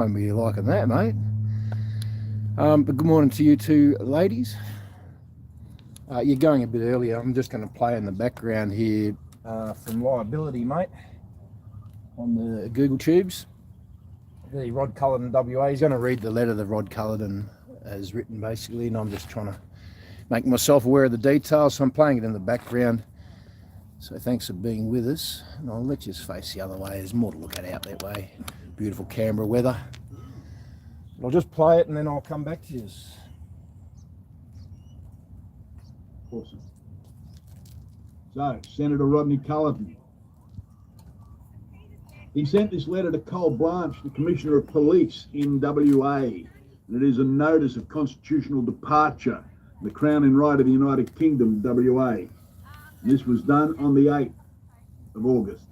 Won't be liking that, mate. But good morning to you two ladies. You're going a bit earlier. I'm just going to play in the background here from Liability, mate, on the Google Tubes. The Rod Culloden WA. He's going to read the letter that Rod Culloden has written, basically, and I'm just trying to make myself aware of the details, so I'm playing it in the background. So thanks for being with us, and I'll let you face the other way. There's more to look at out that way. Beautiful Canberra weather. I'll just play it and then I'll come back to you. Awesome. So, Senator Rodney Culloden. He sent this letter to Col Blanche, the Commissioner of Police in WA, and it is a notice of constitutional departure, the Crown and Right of the United Kingdom, WA. And this was done on the 8th of August.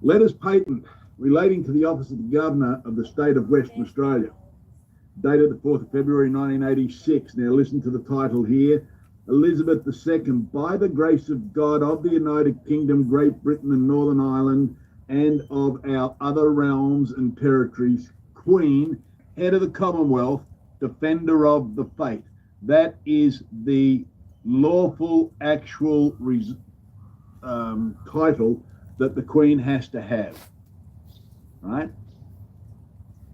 Letters patent relating to the office of the Governor of the State of Western Australia, dated the 4th of February 1986. Now listen to the title here. Elizabeth II, by the grace of God of the United Kingdom, Great Britain and Northern Ireland, and of our other realms and territories, Queen, Head of the Commonwealth, Defender of the Faith. That is the lawful, actual title that the Queen has to have. Right?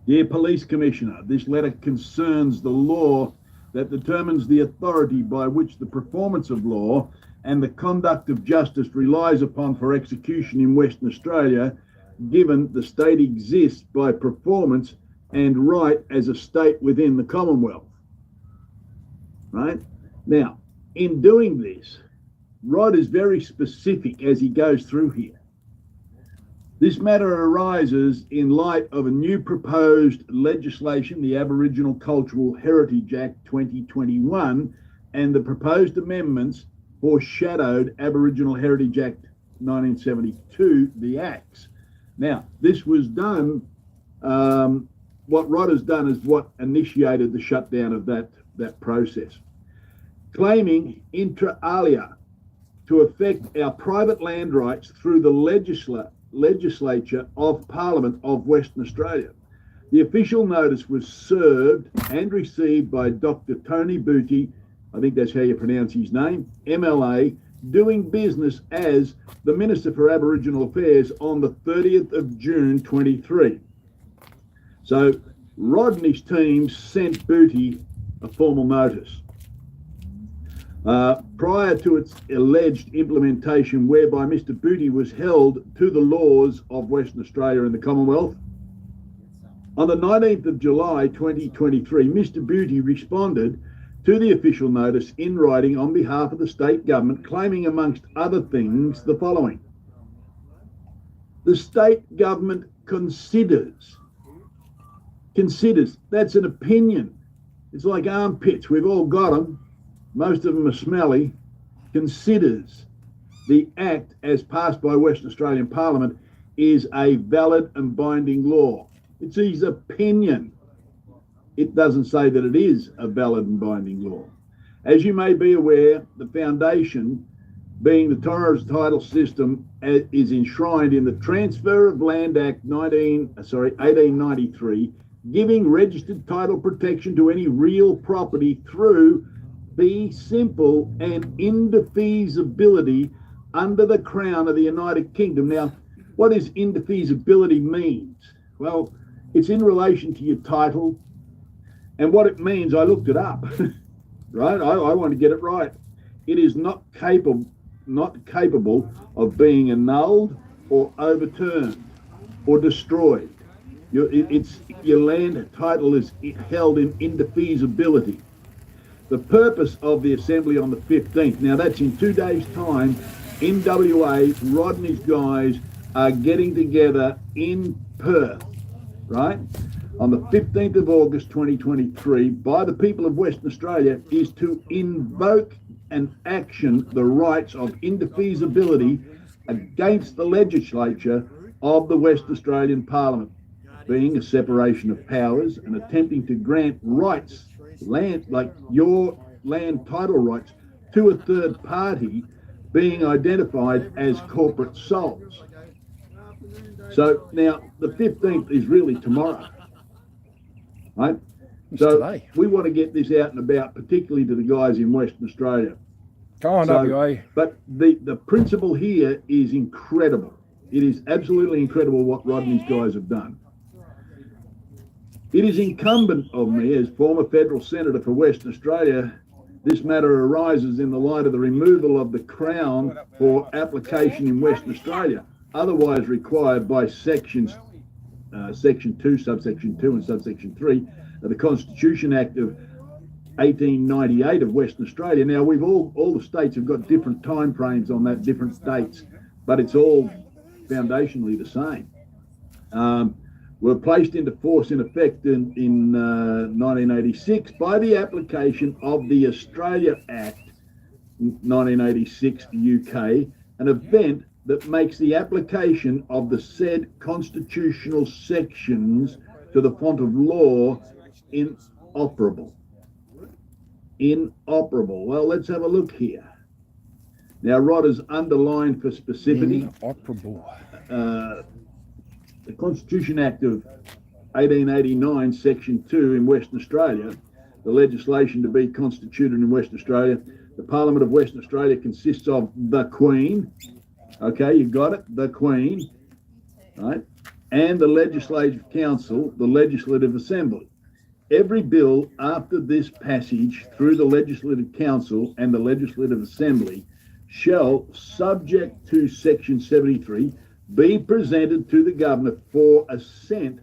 Dear Police Commissioner, this letter concerns the law that determines the authority by which the performance of law and the conduct of justice relies upon for execution in Western Australia, given the state exists by performance and right as a state within the Commonwealth. Right? Now, in doing this, Rod is very specific as he goes through here. This matter arises in light of a new proposed legislation, the Aboriginal Cultural Heritage Act 2021, and the proposed amendments foreshadowed Aboriginal Heritage Act 1972, the Acts. Now, this was done, what Rod has done is what initiated the shutdown of that process, claiming inter alia to affect our private land rights through the legislature of Parliament of Western Australia. The official notice was served and received by Dr. Tony Booty, I think that's how you pronounce his name, MLA, doing business as the Minister for Aboriginal Affairs on the 30th of June 23. So Rod and his team sent Booty a formal notice. Prior to its alleged implementation, whereby Mr. Booty was held to the laws of Western Australia and the Commonwealth. On the 19th of July 2023, Mr. Booty responded to the official notice in writing on behalf of the state government, claiming amongst other things the following. The state government considers, that's an opinion. It's like armpits, we've all got them. Most of them are smelly, considers the Act as passed by Western Australian Parliament is a valid and binding law. It's his opinion. It doesn't say that it is a valid and binding law. As you may be aware, the foundation, being the Torres title system, is enshrined in the Transfer of Land Act 1893, giving registered title protection to any real property through fee simple and indefeasibility under the Crown of the United Kingdom. Now, what does indefeasibility means? Well, it's in relation to your title, and what it means, I looked it up, right? I want to get it right. It is not capable of being annulled or overturned or destroyed. Your land title is held in indefeasibility. The purpose of the assembly on the 15th, now that's in 2 days' time, in WA, Rod and his guys are getting together in Perth, right? On the 15th of August 2023, by the people of Western Australia, is to invoke and action the rights of indefeasibility against the legislature of the Western Australian Parliament, being a separation of powers and attempting to grant rights, land, like your land title rights, to a third party being identified as corporate souls. So now the 15th is really tomorrow, right? It's So today. we want to get this out and about, particularly to the guys in Western Australia. Come on, So, WA. But the principle here is incredible. It is absolutely incredible what Rod and his guys have done. It is incumbent of me as former federal senator for Western Australia. This matter arises in the light of the removal of the Crown for application in Western Australia, otherwise required by Section 2, subsection 2 and subsection 3 of the Constitution Act of 1898 of Western Australia. Now, we've all the states have got different time frames on that, different dates, but it's all foundationally the same. Were placed into force in effect in 1986 by the application of the Australia Act 1986 UK, an event that makes the application of the said constitutional sections to the font of law inoperable. Inoperable. Well, let's have a look here. Now, Rod has underlined for specificity. Inoperable. The Constitution Act of 1889, Section 2 in Western Australia, the legislation to be constituted in Western Australia. The Parliament of Western Australia consists of the Queen, okay, you got it, the Queen, right, and the Legislative Council, the Legislative Assembly. Every bill after this passage through the Legislative Council and the Legislative Assembly shall, subject to Section 73, be presented to the Governor for assent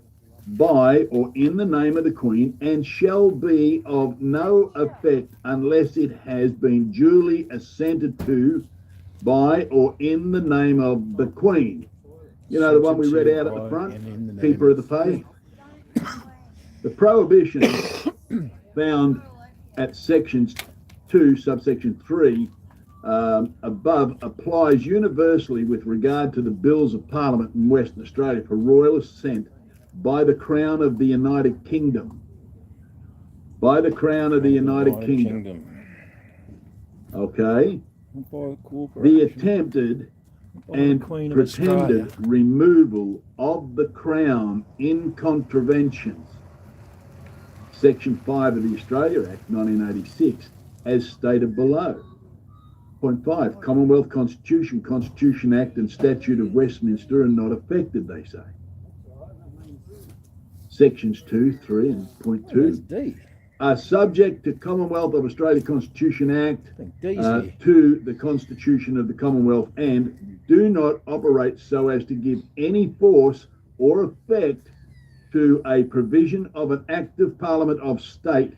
by or in the name of the Queen, and shall be of no effect unless it has been duly assented to by or in the name of the Queen. You know, the one we read out at the front, Keeper of the Faith. The prohibition found at Sections 2, subsection 3, above applies universally with regard to the bills of Parliament in Western Australia for royal assent by the Crown of the United Kingdom. By the Crown of the United Kingdom. Okay. The attempted and pretended removal of the Crown in contraventions. Section 5 of the Australia Act 1986, as stated below. Point 5, Commonwealth Constitution, Constitution Act and Statute of Westminster are not affected, they say. Sections 2, 3 and point 2 are subject to Commonwealth of Australia Constitution Act to the Constitution of the Commonwealth and do not operate so as to give any force or effect to a provision of an Act of Parliament of State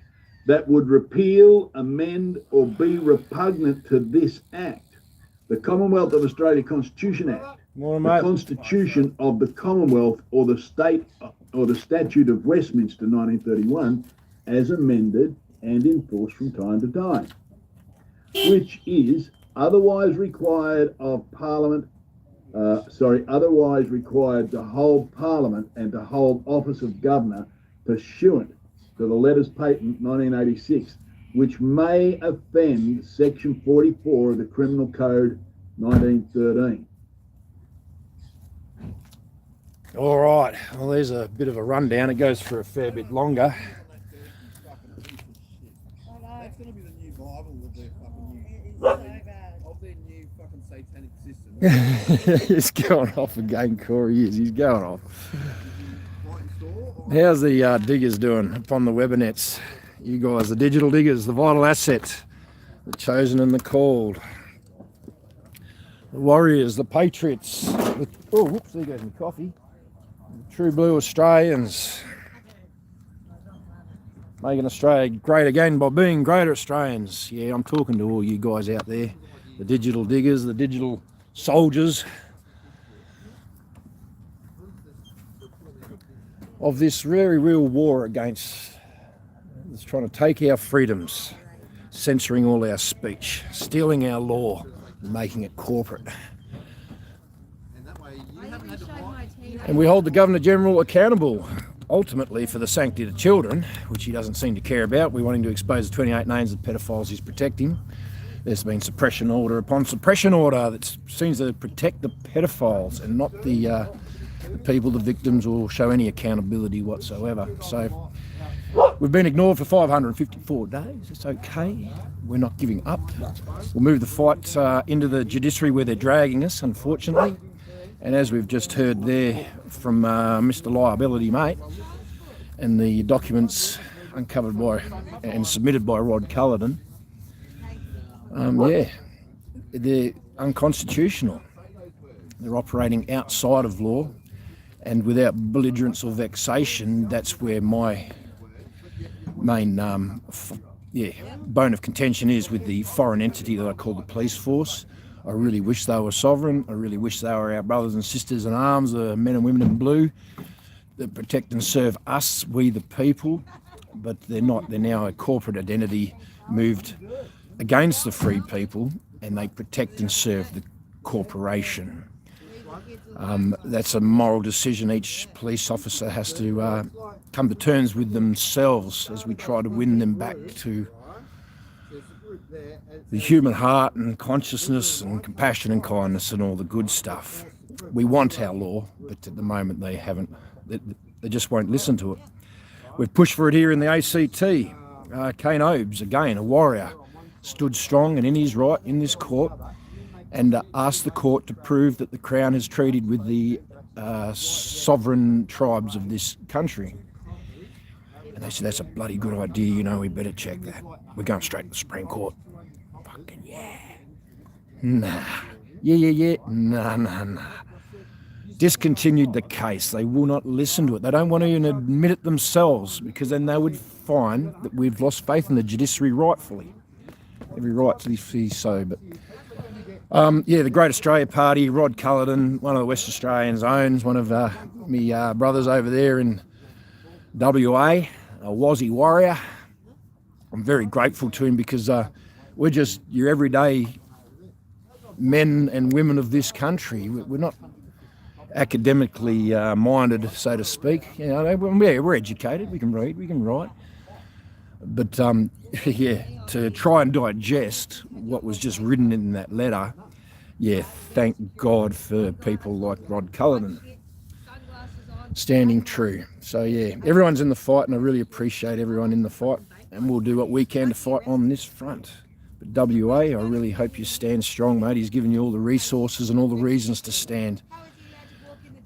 that would repeal, amend or be repugnant to this Act. The Commonwealth of Australia Constitution Act, the Constitution of the Commonwealth or the State or the Statute of Westminster 1931 as amended and enforced from time to time, which is otherwise required of Parliament, otherwise required to hold Parliament and to hold office of Governor pursuant to the Letters Patent 1986, which may offend Section 44 of the Criminal Code 1913. All right, well, there's a bit of a rundown. It goes for a fair bit longer. Oh no, it's going to be the new Bible with their new fucking satanic system. He's going off again, Corey. He's going off. How's the diggers doing upon the webinets? You guys, the digital diggers, the vital assets, the chosen and the called, the warriors, the patriots. Oh, whoops! There goes my coffee. The true blue Australians, making Australia great again by being greater Australians. Yeah, I'm talking to all you guys out there, the digital diggers, the digital soldiers of this very real war against, it's trying to take our freedoms, censoring all our speech, stealing our law, and making it corporate. And we hold the Governor General accountable, ultimately, for the sanctity of children, which he doesn't seem to care about. We want him to expose the 28 names of pedophiles he's protecting. There's been suppression order upon suppression order that seems to protect the pedophiles and not the the people, the victims, or show any accountability whatsoever. So we've been ignored for 554 days. It's okay. We're not giving up. We'll move the fight into the judiciary where they're dragging us, unfortunately. And as we've just heard there from Mr. Liability Mate, and the documents uncovered by and submitted by Rod Cullerton, they're unconstitutional. They're operating outside of law, and without belligerence or vexation, that's where my main bone of contention is with the foreign entity that I call the police force. I really wish they were sovereign. I really wish they were our brothers and sisters in arms, the men and women in blue that protect and serve us, we the people, but they're not. They're now a corporate identity moved against the free people, and they protect and serve the corporation. That's a moral decision each police officer has to come to terms with themselves as we try to win them back to the human heart and consciousness and compassion and kindness and all the good stuff. We want our law, but at the moment they haven't. They just won't listen to it. We've pushed for it here in the ACT. Kane Obes, again, a warrior, stood strong and in his right in this court and asked the court to prove that the Crown has treated with the sovereign tribes of this country. And they said, that's a bloody good idea, you know, we better check that. We're going straight to the Supreme Court. Fucking yeah. Nah. Yeah. Nah. Discontinued the case. They will not listen to it. They don't want to even admit it themselves, because then they would find that we've lost faith in the judiciary rightfully. Every right to be so, but the Great Australia Party, Rod Cullerton, one of the West Australians owns, one of me brothers over there in WA, a Wazzy warrior. I'm very grateful to him, because we're just your everyday men and women of this country. We're not academically minded, so to speak. You know, we're educated, we can read, we can write. But to try and digest what was just written in that letter, thank God for people like Rod Cullerton standing true. So everyone's in the fight, and I really appreciate everyone in the fight, and we'll do what we can to fight on this front. But WA, I really hope you stand strong, mate. He's given you all the resources and all the reasons to stand.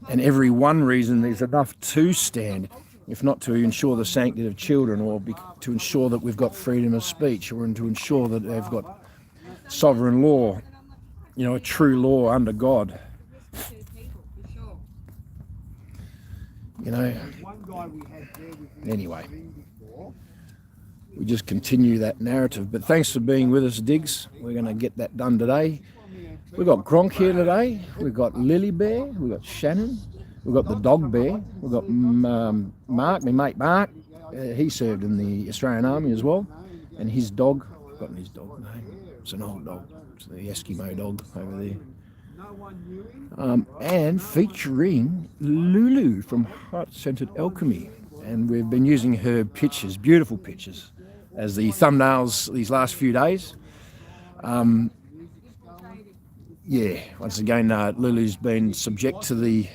And every one reason is enough to stand, if not to ensure the sanctity of children, or to ensure that we've got freedom of speech, or to ensure that they've got sovereign law, you know, a true law under God. You know, anyway, we just continue that narrative. But thanks for being with us, Diggs. We're going to get that done today. We've got Gronk here today. We've got Lily Bear. We've got Shannon. We've got the dog bear. We've got Mark, my mate Mark. He served in the Australian Army as well. And his dog, I've forgotten his dog name. It's an old dog. It's the Eskimo dog over there. And featuring Lulu from Heart-Centered Alchemy. And we've been using her pictures, beautiful pictures, as the thumbnails these last few days. Once again, Lulu's been subject to the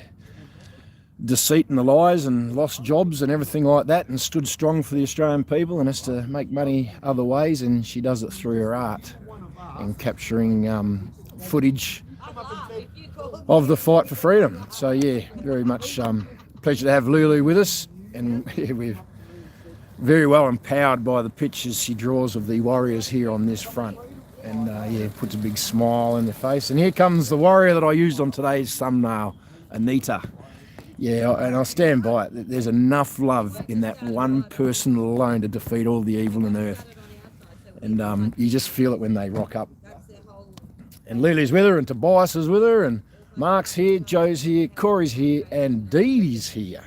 deceit and the lies and lost jobs and everything like that, and stood strong for the Australian people and has to make money other ways, and she does it through her art and capturing footage of the fight for freedom. So very much pleasure to have Lulu with us, and we're very well empowered by the pictures she draws of the warriors here on this front. And puts a big smile in their face. And here comes the warrior that I used on today's thumbnail, Anita. And I'll stand by it. There's enough love in that one person alone to defeat all the evil on earth. And you just feel it when they rock up. And Lily's with her, and Tobias is with her, and Mark's here, Joe's here, Corey's here, and Dee Dee's here.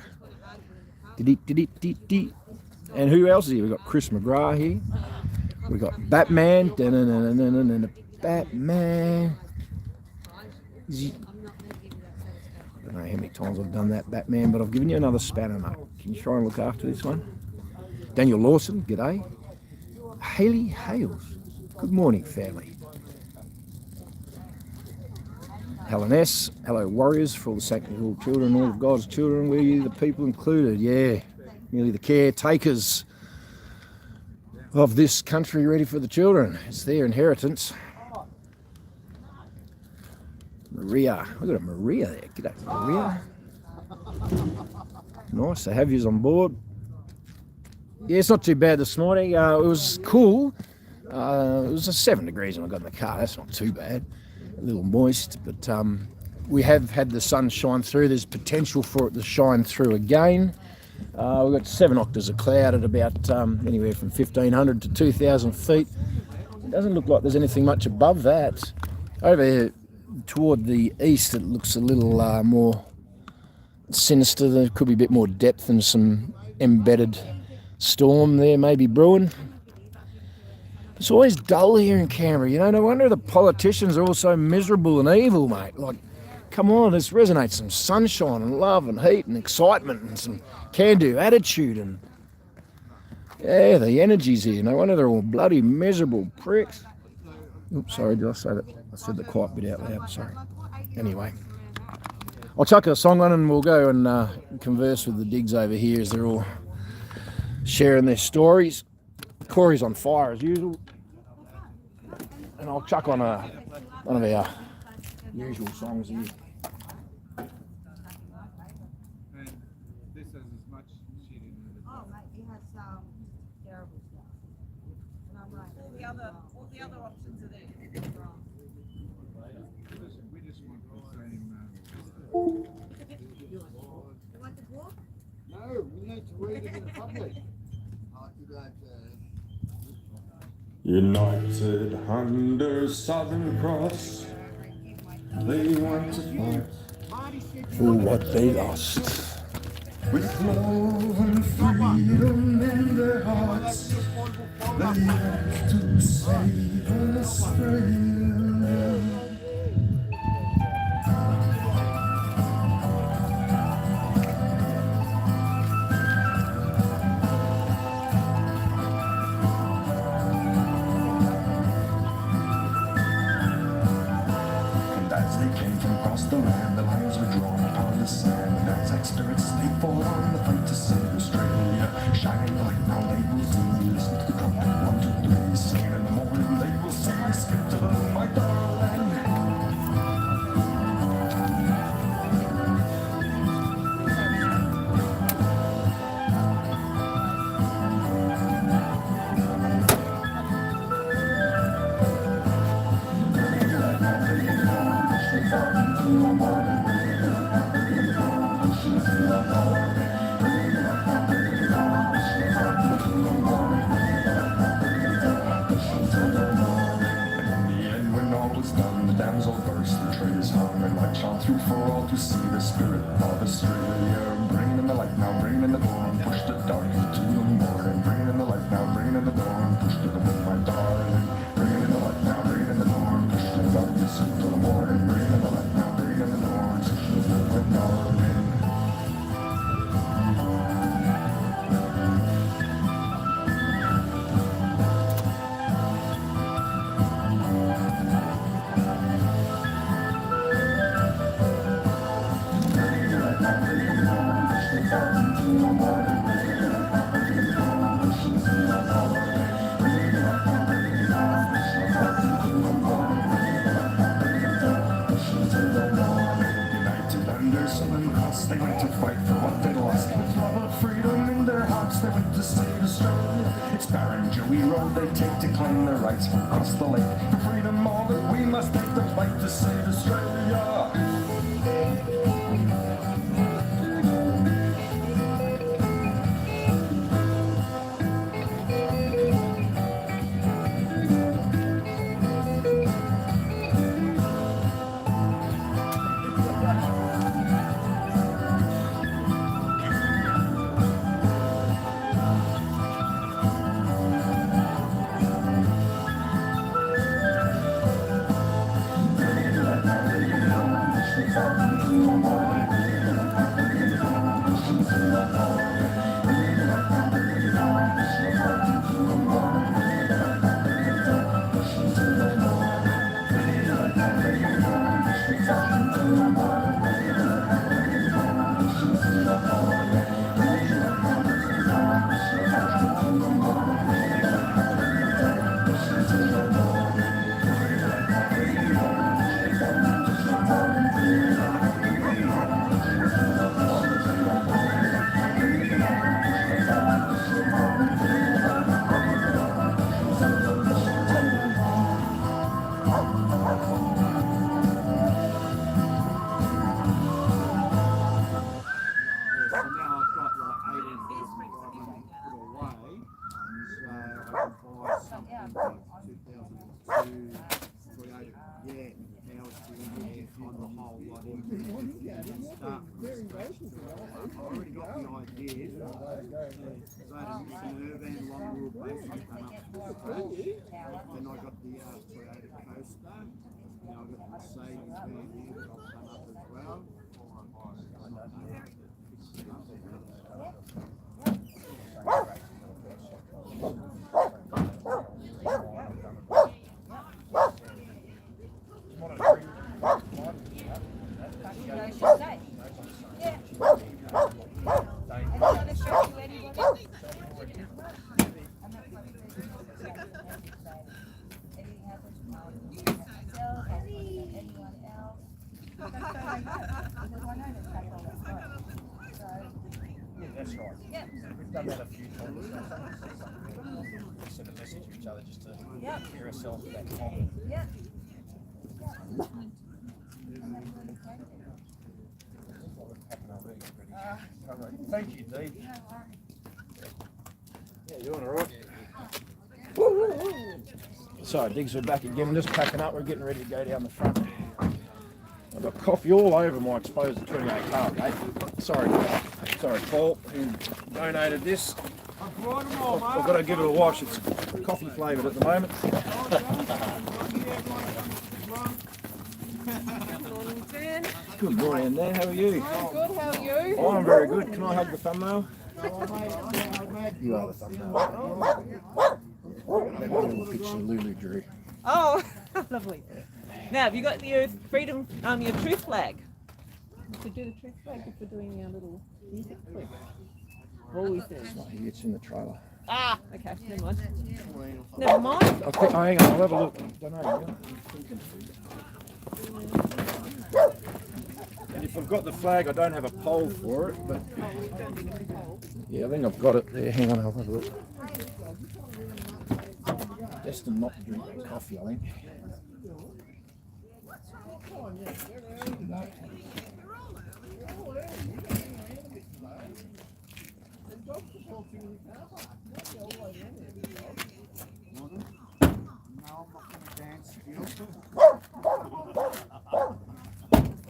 And who else is here? We've got Chris McGrath here. We got Batman, Batman. I don't know how many times I've done that, Batman, but I've given you another spanner, mate. Can you try and look after this one? Daniel Lawson, g'day. Haley Hales, good morning, family. Helen S. Hello, warriors, for all the Sanctity of Children, all of God's children, we the people included. Yeah, merely the caretakers of this country ready for the children. It's their inheritance. Maria. We've got a Maria there. G'day, Maria. Nice to have you on board. Yeah, it's not too bad this morning. It was cool. It was 7 degrees when I got in the car. That's not too bad. A little moist, but we have had the sun shine through. There's potential for it to shine through again. We've got 7 octaves of cloud at about anywhere from 1,500 to 2,000 feet. It doesn't look like there's anything much above that. Over here toward the east, it looks a little more sinister. There could be a bit more depth and some embedded storm there maybe brewing. It's always dull here in Canberra, you know. No wonder the politicians are all so miserable and evil, mate. Like, come on, let's resonate some sunshine and love and heat and excitement and some can-do attitude and yeah, the energy's here. No wonder they're all bloody miserable pricks. Oops, sorry, did I say that? I said the quiet bit out loud, sorry. Anyway, I'll chuck a song on and we'll go and converse with the digs over here as they're all sharing their stories. Corey's on fire as usual. And I'll chuck on one of our usual songs here. And this has as much shit in it. Oh, mate, it has terrible stuff. And I'm like, all the other options are there. We just want the same. You want the book? No, we need to read it in public. United under Southern Cross, they went to fight For what they lost. with love and freedom in their hearts. They had to save Australia. Across the land, the lines were drawn upon the sand. And Anzac spirits, they fought on the fight to save Australia. Shining the light, now they will see. Listen to the trumpet, 1, 2, 3. Singing in the morning, they will sing. Skip to my darling. Through for all to see the spirit of Australia. Bringing in the light now, bringing in the dawn. Push the dark into the morning. Bringing in the light now, bringing in the dawn. Push to the moon, my darling. Bringing in the light now, bringing in the dawn. Push to the darkness into the morning. Bringing in the light now, bringing in the dawn. Push to the moon, my darling. They went to fight for what they lost. With love of freedom in their hearts, they went to save Australia. It's Barrenjoey Road they take to claim their rights from across the lake. For freedom, all that we must take the fight to save Australia. Irvine long wheel base and come up to the front. Then I got the Toyota Coaster. Now I've got the Mercedes van here that I'll come up as well. That's right. Yep. We've done that a few times. Send a message to each other just to hear ourselves with that comment. Yep. Thank you, Dave. Yeah, you doing all right? Sorry, Diggs, we're back again. We're just packing up. We're getting ready to go down the front. I've got coffee all over my exposed 28 car, mate. Sorry, Paul, who donated this. I've got to give it a wash. It's coffee flavoured at the moment. Good morning, Dan. How are you? Good, how are you? Oh, I'm very good. Can I hug the thumbnail? You are the thumbnail. That little picture Lulu drew. Oh, lovely. Now, have you got your freedom, your truth flag? To do the truth flag if we're doing our little music clip. Always there. It's not here, it's in the trailer. Ah, okay, never mind. Never mind. Okay, hang on, I'll have a look. Don't know. And if I've got the flag, I don't have a pole for it, but yeah, I think I've got it there. Hang on, I'll have a look. Destined not to drink coffee, I think.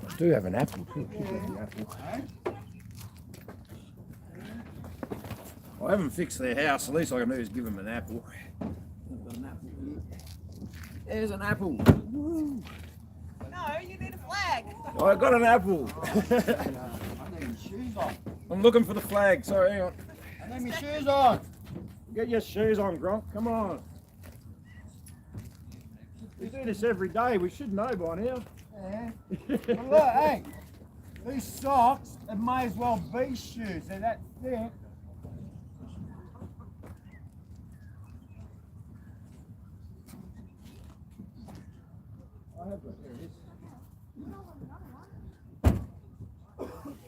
I do have an apple too. I haven't fixed their house. The least I can do is give them an apple. I've got an apple here. There's an apple. Woo. No, you need a flag. I got an apple. I need my shoes on. I'm looking for the flag. Sorry, hang on. I need my shoes on. Get your shoes on, Gronk. Come on. We do this every day. We should know by now. Yeah. Well, look, hey, these socks, it may as well be shoes. They're that thick.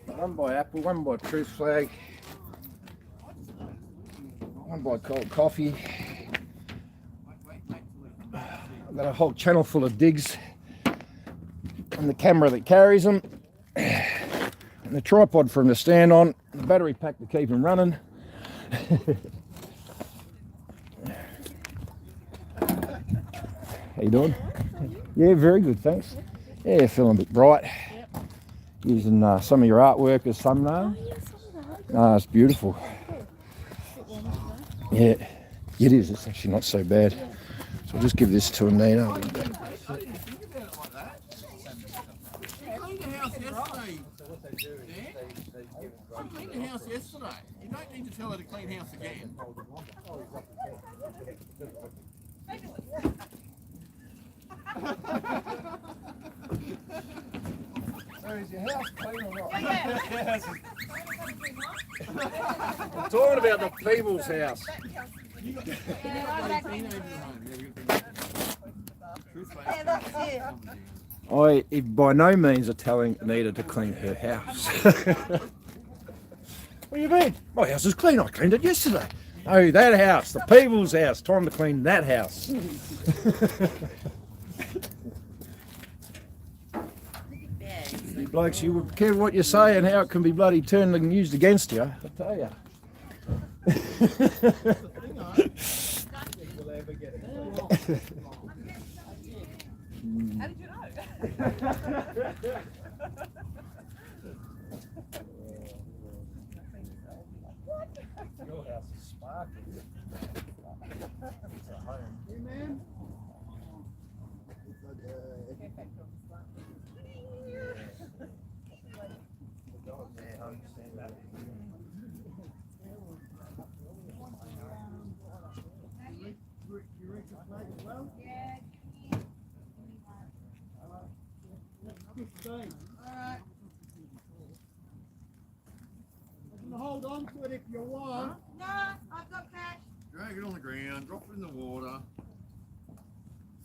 One by apple, one by truth flag, one by cold coffee. I've got a whole channel full of digs, and the camera that carries them, and the tripod for them to stand on, the battery pack to keep them running. How you doing? Yeah, very good, thanks. Yeah, feeling a bit bright. Using some of your artwork as thumbnail. It's beautiful. Yeah, it is. It's actually not so bad. So I'll just give this to Anita. I cleaned the house yesterday. I cleaned the house yesterday. You don't need to tell her to clean house again. So is your house clean or not? I'm talking about the people's house. I by no means are telling Anita to clean her house. What do you mean? My house is clean. I cleaned it yesterday. Oh, that house, the people's house. Time to clean that house. You blokes, you would care what you say and how it can be bloody turned and used against you. I tell you. How did you know? Alright. I can hold on to it if you want. No, I've got cash. Drag it on the ground, drop it in the water.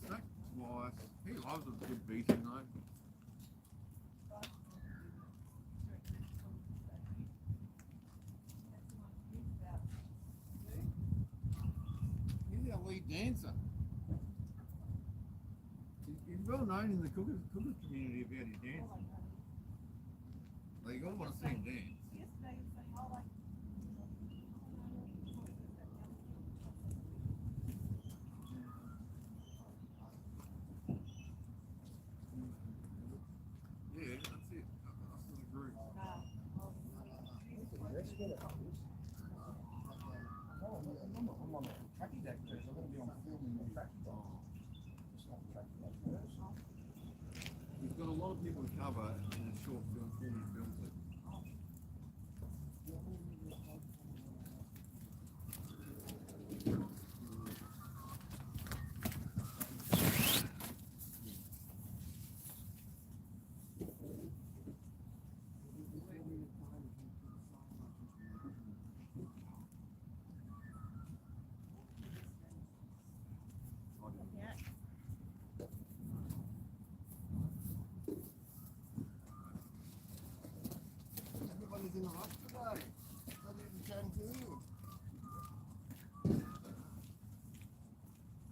Smack twice. He loves a good beating though. He's our lead dancer. He's well known in the cookers community about his dancing. Like, you all want to see him dance. Yeah, that's it. Us as a group. We've got a lot of people to cover in a short film, 40 films. Everybody's in a rush today. Not even can do.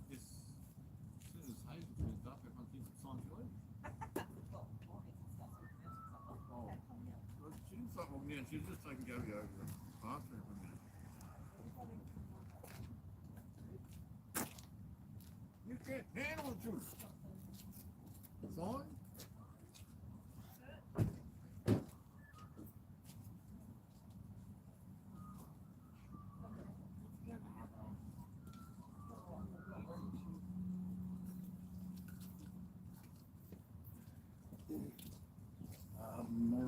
As soon as Hazel turns up, everyone thinks it's time to leave. Oh, well, she didn't start walking down. She was just taking Gabby over the bathroom for a minute. You can't handle the truth. Fine.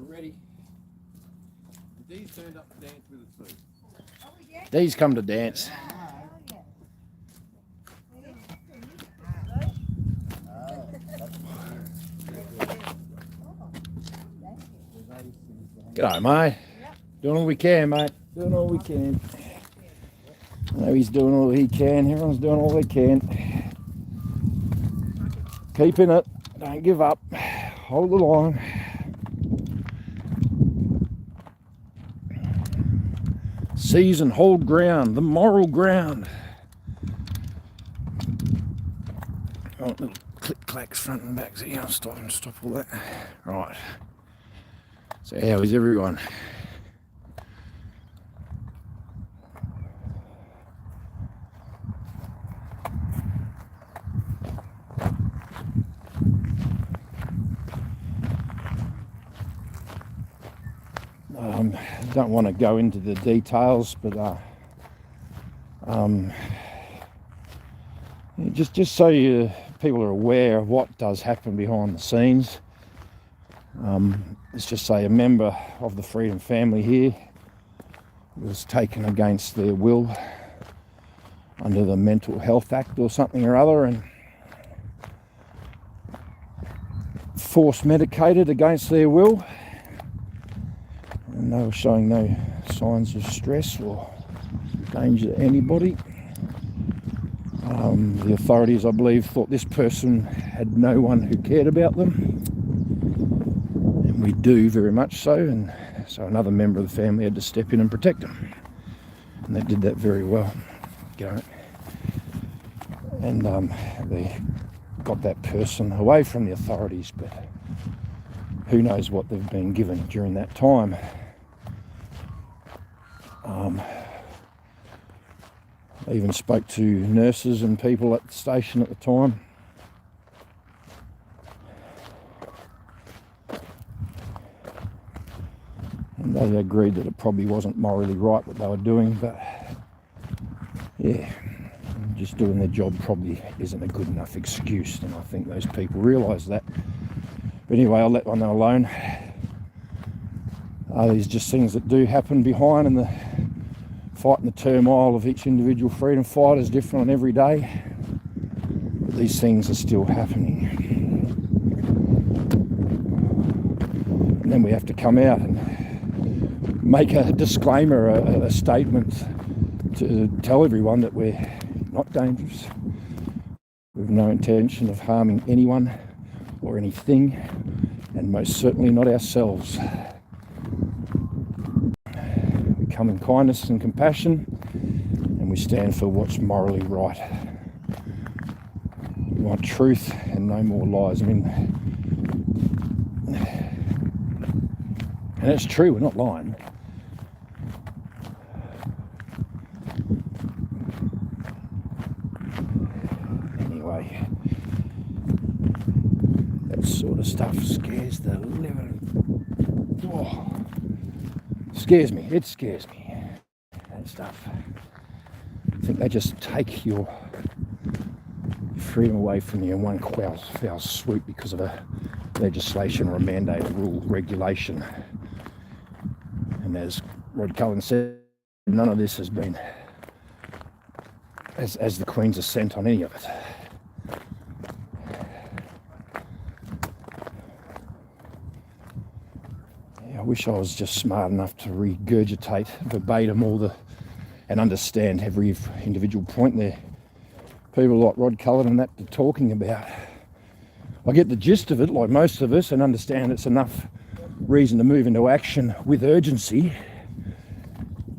Ready. Dee's turned up to dance with us too. These come to dance. G'day, mate. Doing all we can, mate. Doing all we can. I know he's doing all he can. Everyone's doing all they can. Keep in it. Don't give up. Hold the line. Seize and hold ground, the moral ground. Oh, little click clacks front and back. So yeah, stop all that. Right. So how is everyone? I don't want to go into the details, but just so people are aware of what does happen behind the scenes. Let's just say a member of the Freedom family here was taken against their will under the Mental Health Act or something or other, and force medicated against their will. And they were showing no signs of stress or danger to anybody. The authorities, I believe, thought this person had no one who cared about them. And we do, very much so. And so another member of the family had to step in and protect them. And they did that very well. And they got that person away from the authorities, but who knows what they've been given during that time. I even spoke to nurses and people at the station at the time. And they agreed that it probably wasn't morally right what they were doing, but yeah, just doing their job probably isn't a good enough excuse, and I think those people realise that. But anyway, I'll let one alone. These are just things that do happen behind, and the fight and the turmoil of each individual freedom fighter is different on every day. But these things are still happening. And then we have to come out and make a disclaimer, a statement to tell everyone that we're not dangerous. We have no intention of harming anyone or anything, and most certainly not ourselves. We come in kindness and compassion, and we stand for what's morally right. We want truth and no more lies. I mean, and it's true, we're not lying. Anyway, that sort of stuff scares the living... Oh, scares me, it scares me, that stuff. I think they just take your freedom away from you in one foul swoop because of a legislation or a mandate, a rule, regulation. And as Rod Cullen said, none of this has been as the Queen's assent on any of it. Yeah, I wish I was just smart enough to regurgitate verbatim and understand every individual point there. People like Rod Cullen and that they're talking about. I get the gist of it, like most of us, and understand it's enough reason to move into action with urgency.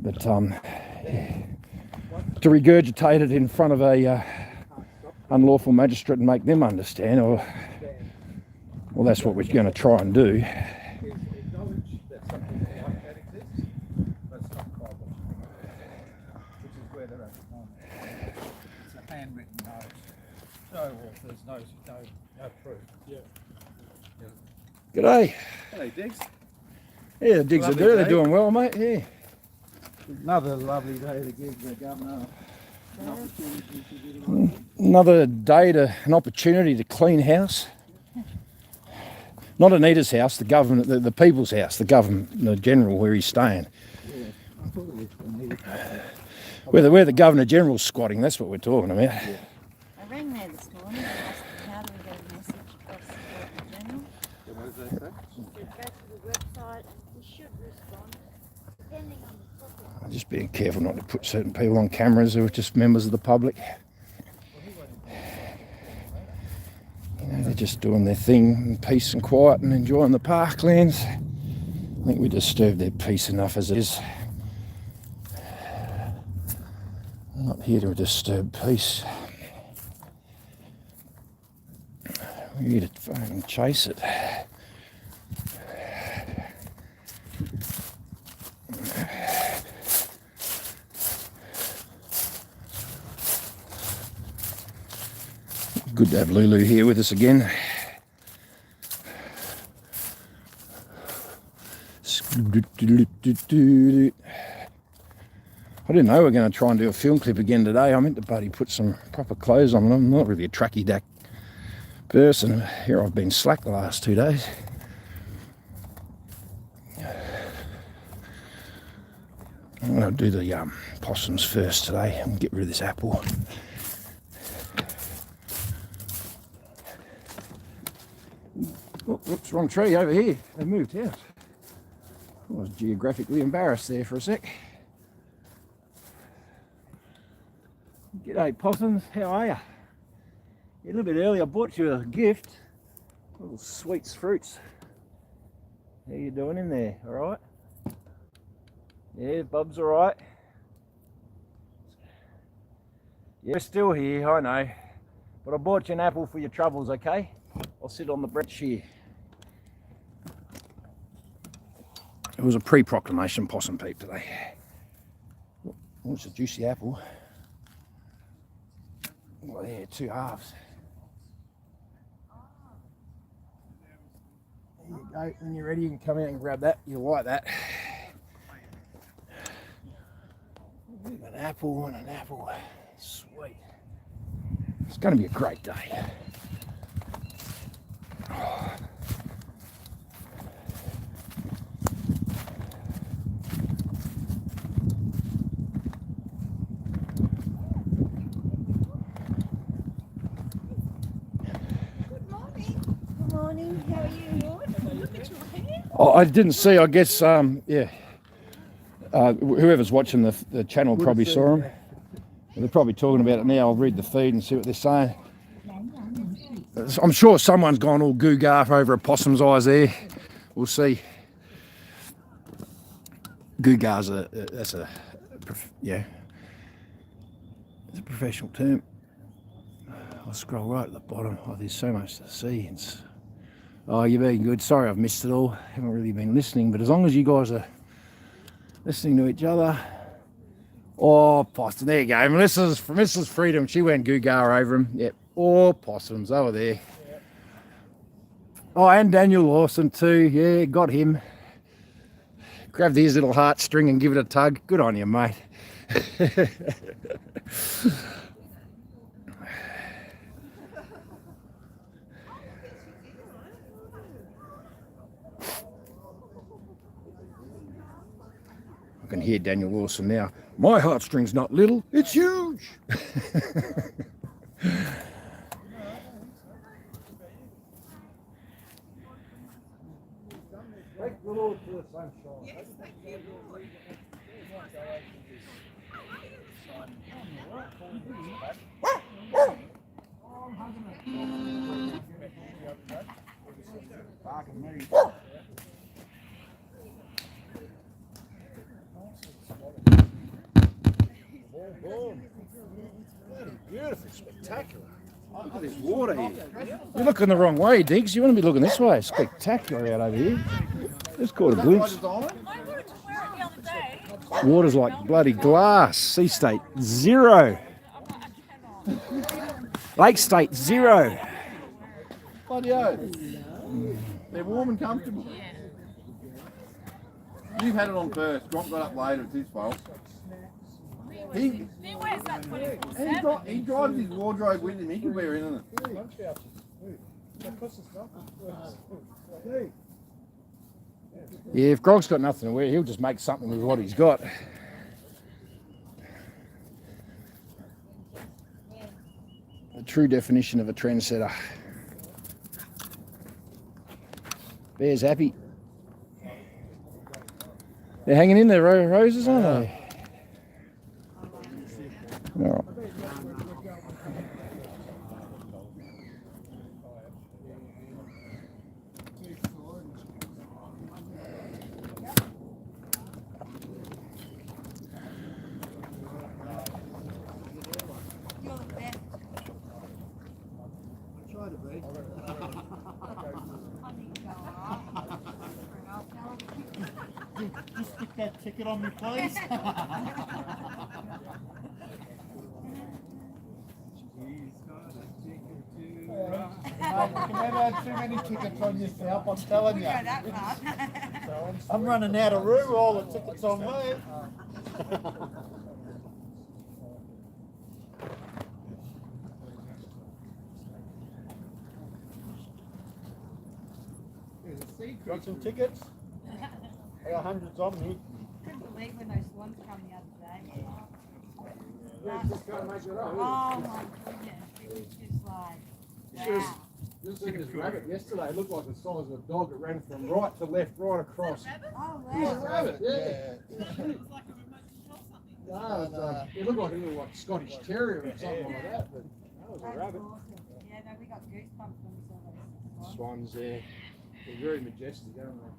But yeah, to regurgitate it in front of a unlawful magistrate and make them understand, well, that's what we're going to try and do. No proof. Yeah. G'day. Hey, Diggs. Yeah, the digs are Lovely there. They're day. doing well, mate. Yeah. Another lovely day to give the governor an opportunity to do the right thing. Another day an opportunity to clean house. Not Anita's house, the government, the people's house, the Governor General where he's staying. Yeah, I thought it was Anita. Where the Governor General's squatting, that's what we're talking about. Yeah. I rang there this morning and asked how do we get a message across the Governor General. What does that say? Said go to the website and we should respond depending on the topic. I'm just being careful not to put certain people on cameras who are just members of the public. You know, they're just doing their thing in peace and quiet and enjoying the parklands. I think we disturb their peace enough as it is. I'm not here to disturb peace. We're here to fucking chase it. Good to have Lulu here with us again. I didn't know we were going to try and do a film clip again today. I meant to bloody put some proper clothes on. I'm not really a tracky dack person. Here I've been slack the last 2 days. I'm going to do the possums first today and get rid of this apple. Oh, oops, wrong tree over here. They moved out. I was geographically embarrassed there for a sec. G'day possums, how are you? A little bit early I bought you a gift. Little sweets fruits. How you doing in there, alright? Yeah, Bub's alright. Yeah, we're still here, I know. But I bought you an apple for your troubles, okay? I'll sit on the bench here. It was a pre-proclamation possum peep today. Oh, it's a juicy apple. Oh yeah, 2 halves. There you go. When you're ready, you can come out and grab that. You'll like that. An apple and an apple. Sweet. It's going to be a great day. Good morning, how are you? Look at your hair. Oh, I didn't see. I guess, yeah. Whoever's watching the channel probably saw them. They're probably talking about it now. I'll read the feed and see what they're saying. I'm sure someone's gone all goo-gaff over a possum's eyes there. We'll see. Goo-gar's that's a professional term. I'll scroll right at the bottom. Oh, there's so much to see. Oh, you're being good. Sorry I've missed it all. Haven't really been listening, but as long as you guys are listening to each other. Oh, possum. There you go. Mrs. Freedom, she went goo-gar over him. Yep. Oh, possums over there. Oh, and Daniel Lawson too. Yeah, got him. Grabbed his little heartstring and give it a tug. Good on you, mate. I can hear Daniel Lawson now. My heartstring's not little, it's huge. Yes, thank you, Lord. Beautiful, spectacular. Look at this water here. You're looking the wrong way, Diggs. You want to be looking this way. Spectacular out over here. Just caught a glimpse. Water's like bloody glass. Sea state 0. Lake state 0. Bloody oath. They're warm and comfortable. You've had it on first. Gronk got up later. It's his fault. He drives his wardrobe with him. He can wear it, isn't it? Yeah, if Grog's got nothing to wear, he'll just make something with what he's got. The true definition of a trendsetter. Bear's happy. They're hanging in there, roses, aren't they? All right. Just stick that ticket on me, please. You can never have too many tickets on yourself, I'm telling you. I'm running out of room with all the tickets on me. Got some tickets? I got hundreds on me. Couldn't believe when those swans come the other day. Yeah, just gotta make it up. Oh my goodness, it was just like, wow. Just seen this rabbit yesterday. It looked like the size of a dog. It ran from right to left, right across. Oh It was a wow. rabbit, yeah. It's like a remote control something. No, it looked like a little like Scottish Terrier or something like that, but that was a That's rabbit. awesome. Yeah, no, we got goosebumps when we saw those. Swans there. They're very majestic, aren't they?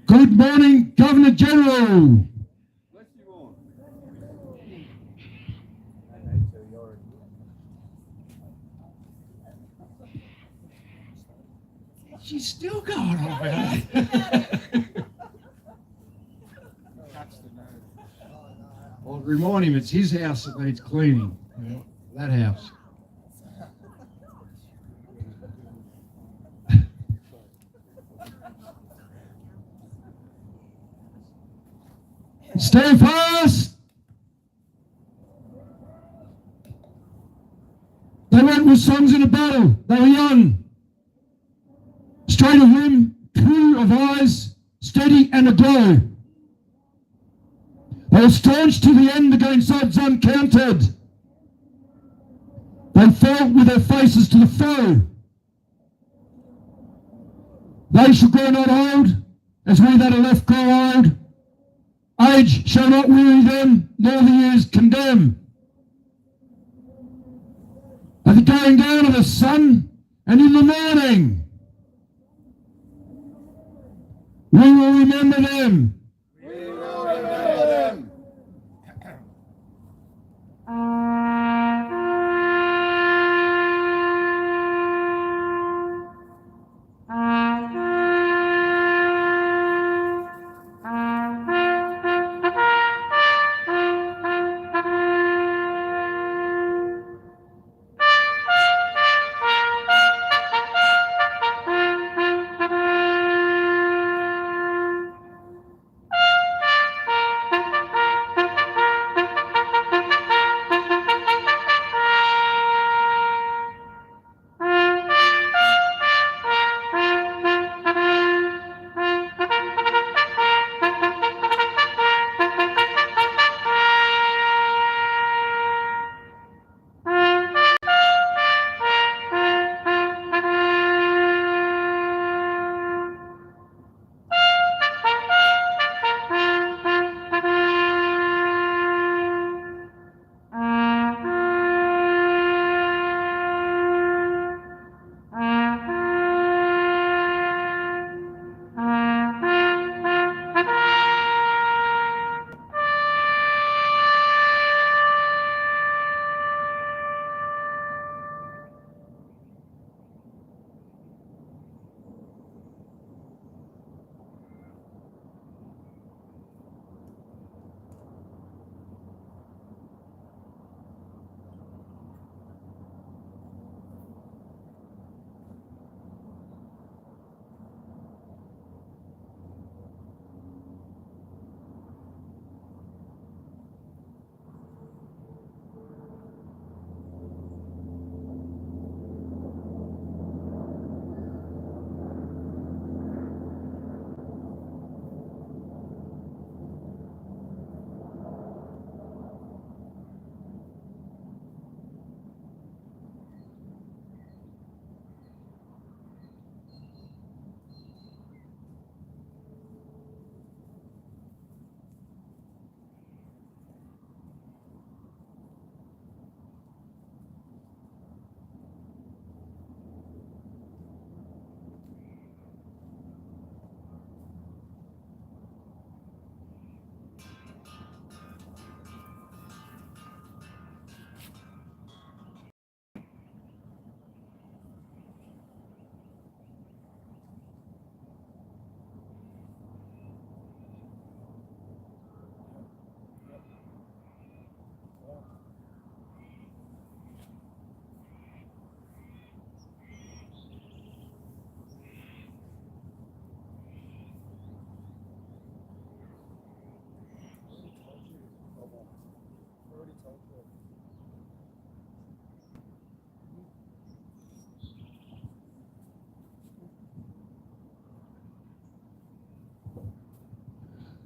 Good morning, Governor General. Bless you all. She's still going on with it. I'll remind him it's his house that needs cleaning. That house. Steadfast. They went with sons in a battle. They were young. Straight of limb, true of eyes, steady and aglow. They were staunch to the end against odds uncounted. They fought with their faces to the foe. They shall grow not old, as we that are left grow old. Age shall not weary them, nor the years condemn. At the going down of the sun, and in the morning, we will remember them. We will remember them.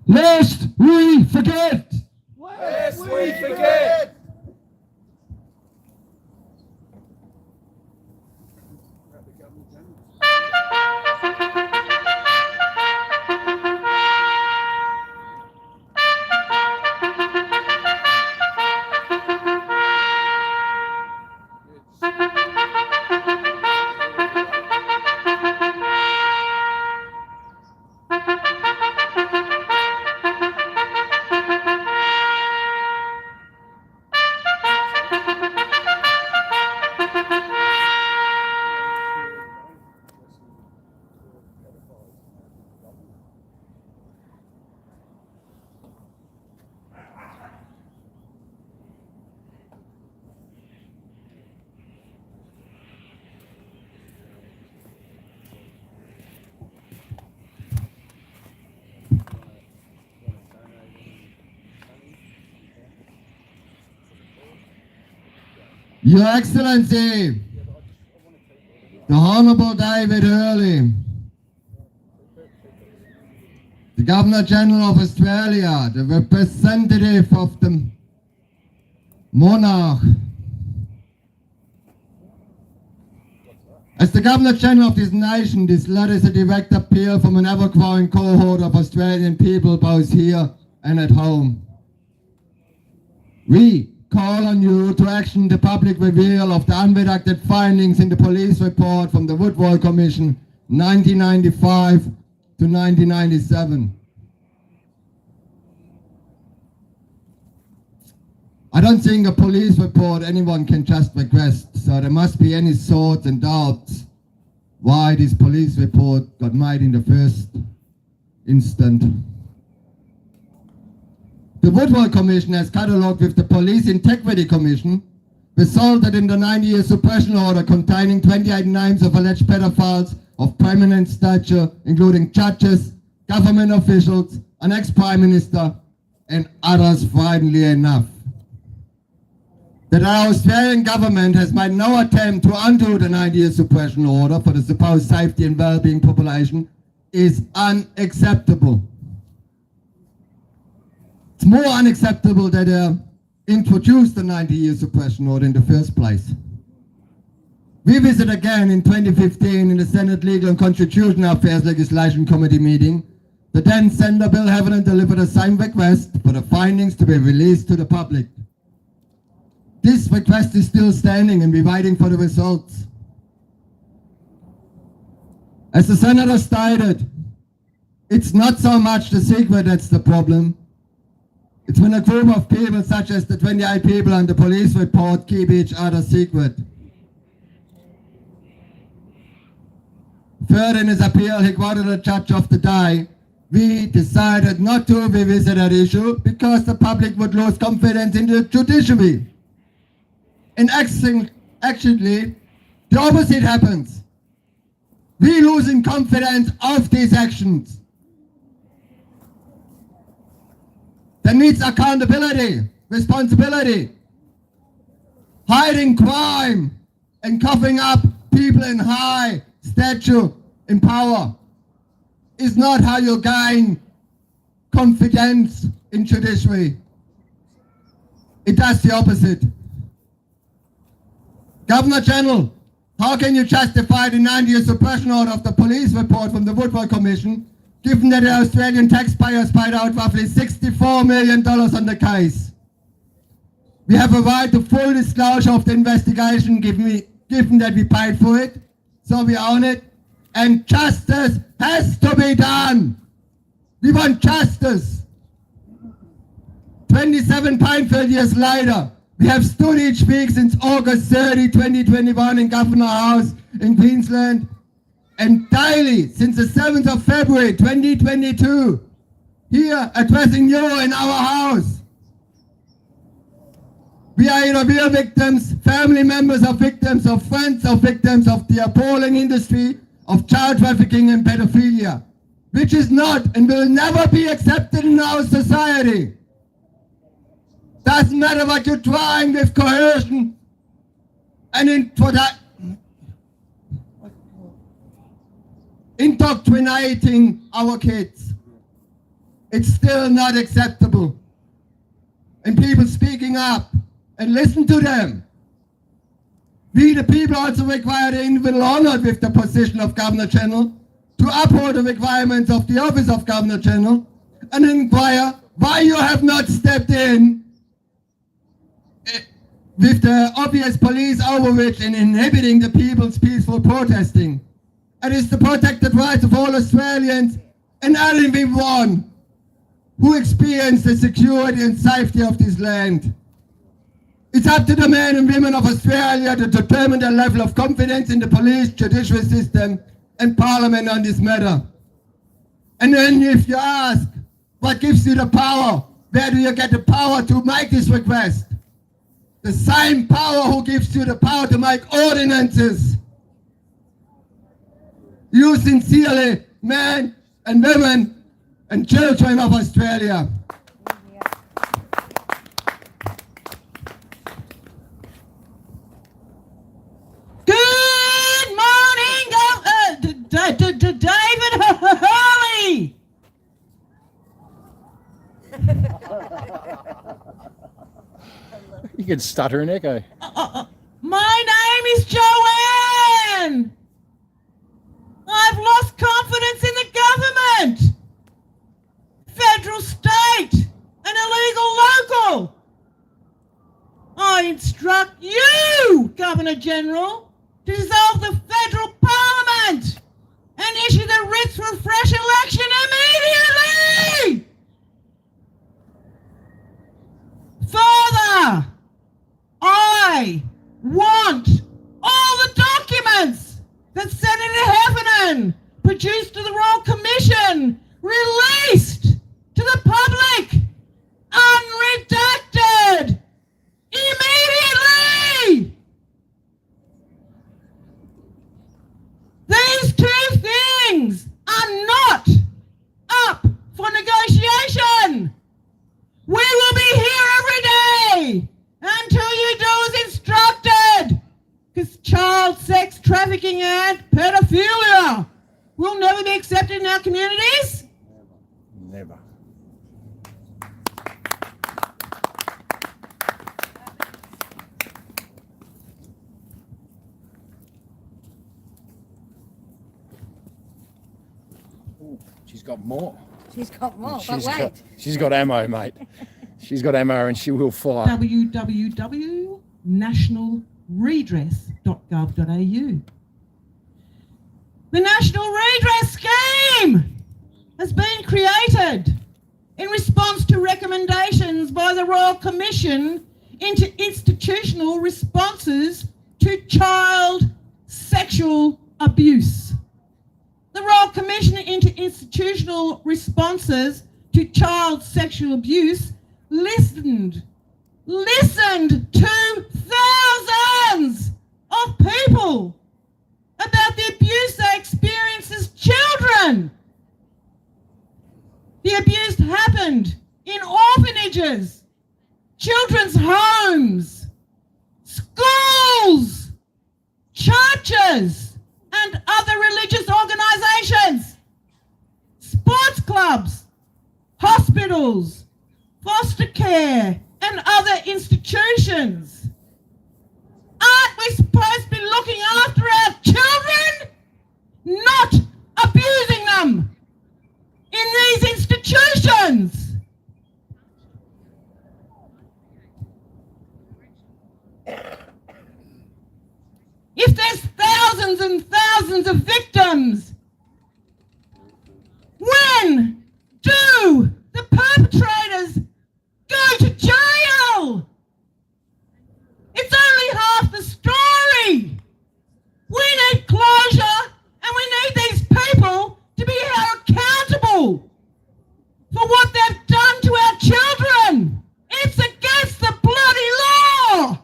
Lest we forget. Lest we forget. Your Excellency, the Honorable David Hurley, the Governor General of Australia, the representative of the monarch. As the Governor General of this nation, this letter is a direct appeal from an ever-growing cohort of Australian people, both here and at home. We call on you to action the public reveal of the unredacted findings in the police report from the Woodward Commission 1995 to 1997. I don't think a police report anyone can just request, so there must be any thoughts and doubts why this police report got made in the first instant. The Woodward Commission, as catalogued with the Police Integrity Commission, resulted in the 90-year suppression order containing 28 names of alleged pedophiles of prominent stature, including judges, government officials, an ex-prime minister, and others, frighteningly enough. That our Australian government has made no attempt to undo the 90-year suppression order for the supposed safety and well-being population is unacceptable. It's more unacceptable that they introduced the 90-year suppression order in the first place. We visited again in 2015 in the Senate Legal and Constitutional Affairs Legislation Committee meeting. The then Senator Bill Heaven delivered the same request for the findings to be released to the public. This request is still standing and we're waiting for the results. As the Senator stated, it's not so much the secret that's the problem. It's when a group of people such as the 28 people on the police report keep each other secret. Further in his appeal, he quoted the judge of the day, "We decided not to revisit that issue because the public would lose confidence in the judiciary." And actually, the opposite happens. We losing confidence of these actions. That needs accountability, responsibility. Hiding crime and covering up people in high stature in power is not how you gain confidence in judiciary. It does the opposite. Governor General, how can you justify the 90-year suppression order of the police report from the Woodward Commission, given that the Australian taxpayers paid out roughly $64 million on the case? We have a right to full disclosure of the investigation, given that we paid for it, so we own it, and justice has to be done. We want justice. 27 painful years later, we have stood each week since August 30, 2021 in Governor House in Queensland, and daily since the 7th of February 2022, here addressing you in our house. We are either real victims, family members of victims, or friends of victims of the appalling industry of child trafficking and pedophilia, which is not and will never be accepted in our society. Doesn't matter what you're trying with coercion and indoctrinating our kids. It's still not acceptable. And people speaking up, and listen to them. We the people also require the individual honored with the position of Governor General to uphold the requirements of the office of Governor General and inquire why you have not stepped in with the obvious police overreach in inhibiting the people's peaceful protesting. It is the protected rights of all Australians and everyone who experience the security and safety of this land. It's up to the men and women of Australia to determine their level of confidence in the police, judiciary system and parliament on this matter. And then if you ask, what gives you the power? Where do you get the power to make this request? The same power who gives you the power to make ordinances. You sincerely, men and women and children of Australia. could stutter and echo. My name is Joanne. I've lost confidence in the government. Federal, state, and illegal local. I instruct you, Governor General, to dissolve the federal parliament and issue the writs for a fresh election immediately. Further, I want all the documents that Senator Heffernan produced to the Royal Commission released to the public, unredacted, immediately. These two things are not up for negotiation. We will be here every day until you do as instructed, because child sex trafficking and pedophilia will never be accepted in our communities. Never. Ooh, she's got more. She's got more, but wait. She's got ammo, mate. She's got ammo and she will fire. www.nationalredress.gov.au. The National Redress Scheme has been created in response to recommendations by the Royal Commission into institutional responses to child sexual abuse. The Royal Commission into institutional responses to child sexual abuse listened to thousands of people about the abuse they experience as children. The abuse happened in orphanages, children's homes, schools, churches, and other religious organisations, sports clubs, hospitals, foster care, and other institutions. Aren't we supposed to be looking after our children, not abusing them in these institutions? If there's thousands and thousands of victims, when do the perpetrators go to jail? It's only half the story. We need closure, and we need these people to be held accountable for what they've done to our children. It's against the bloody law.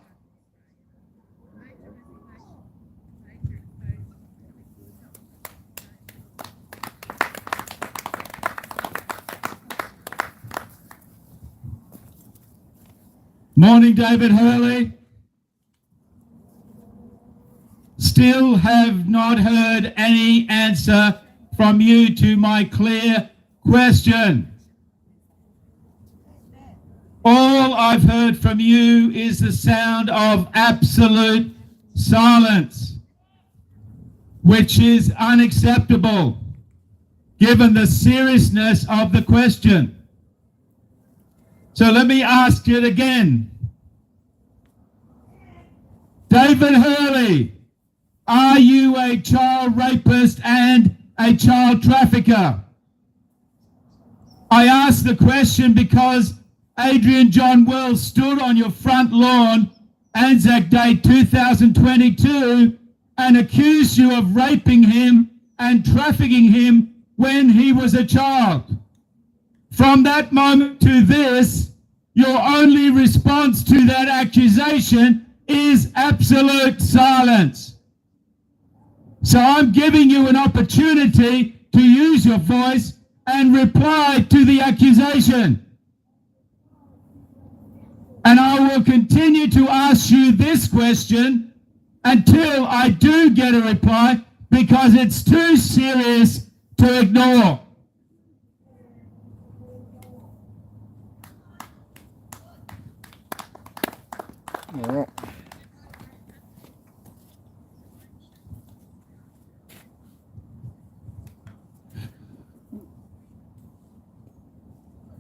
Morning, David Hurley. Still have not heard any answer from you to my clear question. All I've heard from you is the sound of absolute silence, which is unacceptable given the seriousness of the question. So let me ask it again. David Hurley, are you a child rapist and a child trafficker? I ask the question because Adrian John Wells stood on your front lawn Anzac Day 2022 and accused you of raping him and trafficking him when he was a child. From that moment to this, your only response to that accusation is absolute silence. So I'm giving you an opportunity to use your voice and reply to the accusation. And I will continue to ask you this question until I do get a reply, because it's too serious to ignore. All right.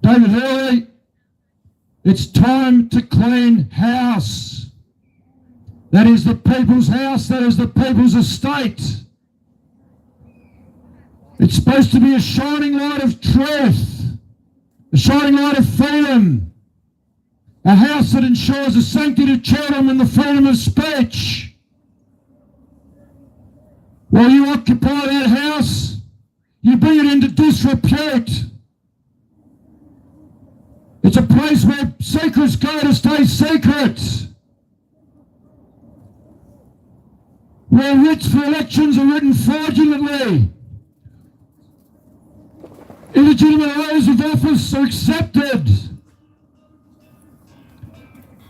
David Hurley, it's time to clean house. That is the people's house, that is the people's estate. It's supposed to be a shining light of truth, a shining light of freedom, a house that ensures the sanctity of children and the freedom of speech. While you occupy that house, you bring it into disrepute. It's a place where secrets go to stay secret. Where writs for elections are written fraudulently. Illegitimate oaths of office are accepted.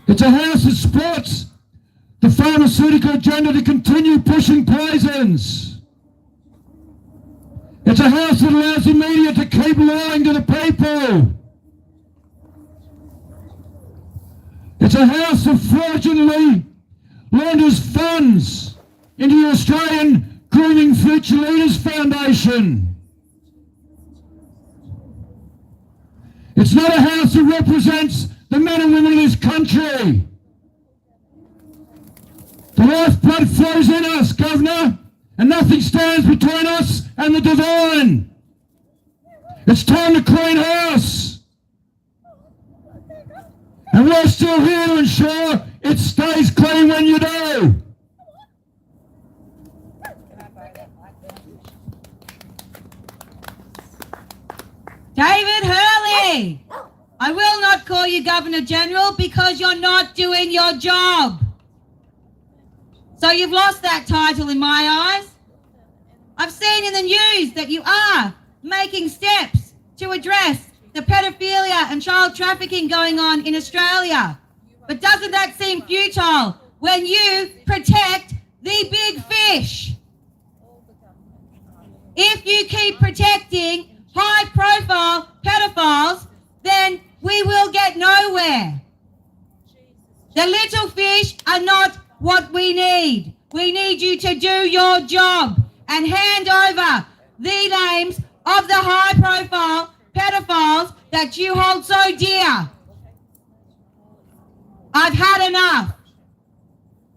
It's a house that supports the pharmaceutical agenda to continue pushing poisons. It's a house that allows the media to keep lying to the people. It's a house that fraudulently launders funds into the Australian Grooming Future Leaders Foundation. It's not a house that represents the men and women of this country. The lifeblood flows in us, Governor, and nothing stands between us and the divine. It's time to clean house. And we're still here to ensure it stays clean when you do. David Hurley, I will not call you Governor General because you're not doing your job. So you've lost that title in my eyes. I've seen in the news that you are making steps to address the pedophilia and child trafficking going on in Australia. But doesn't that seem futile when you protect the big fish? If you keep protecting high-profile pedophiles, then we will get nowhere. The little fish are not what we need. We need you to do your job and hand over the names of the high-profile pedophiles that you hold so dear. I've had enough.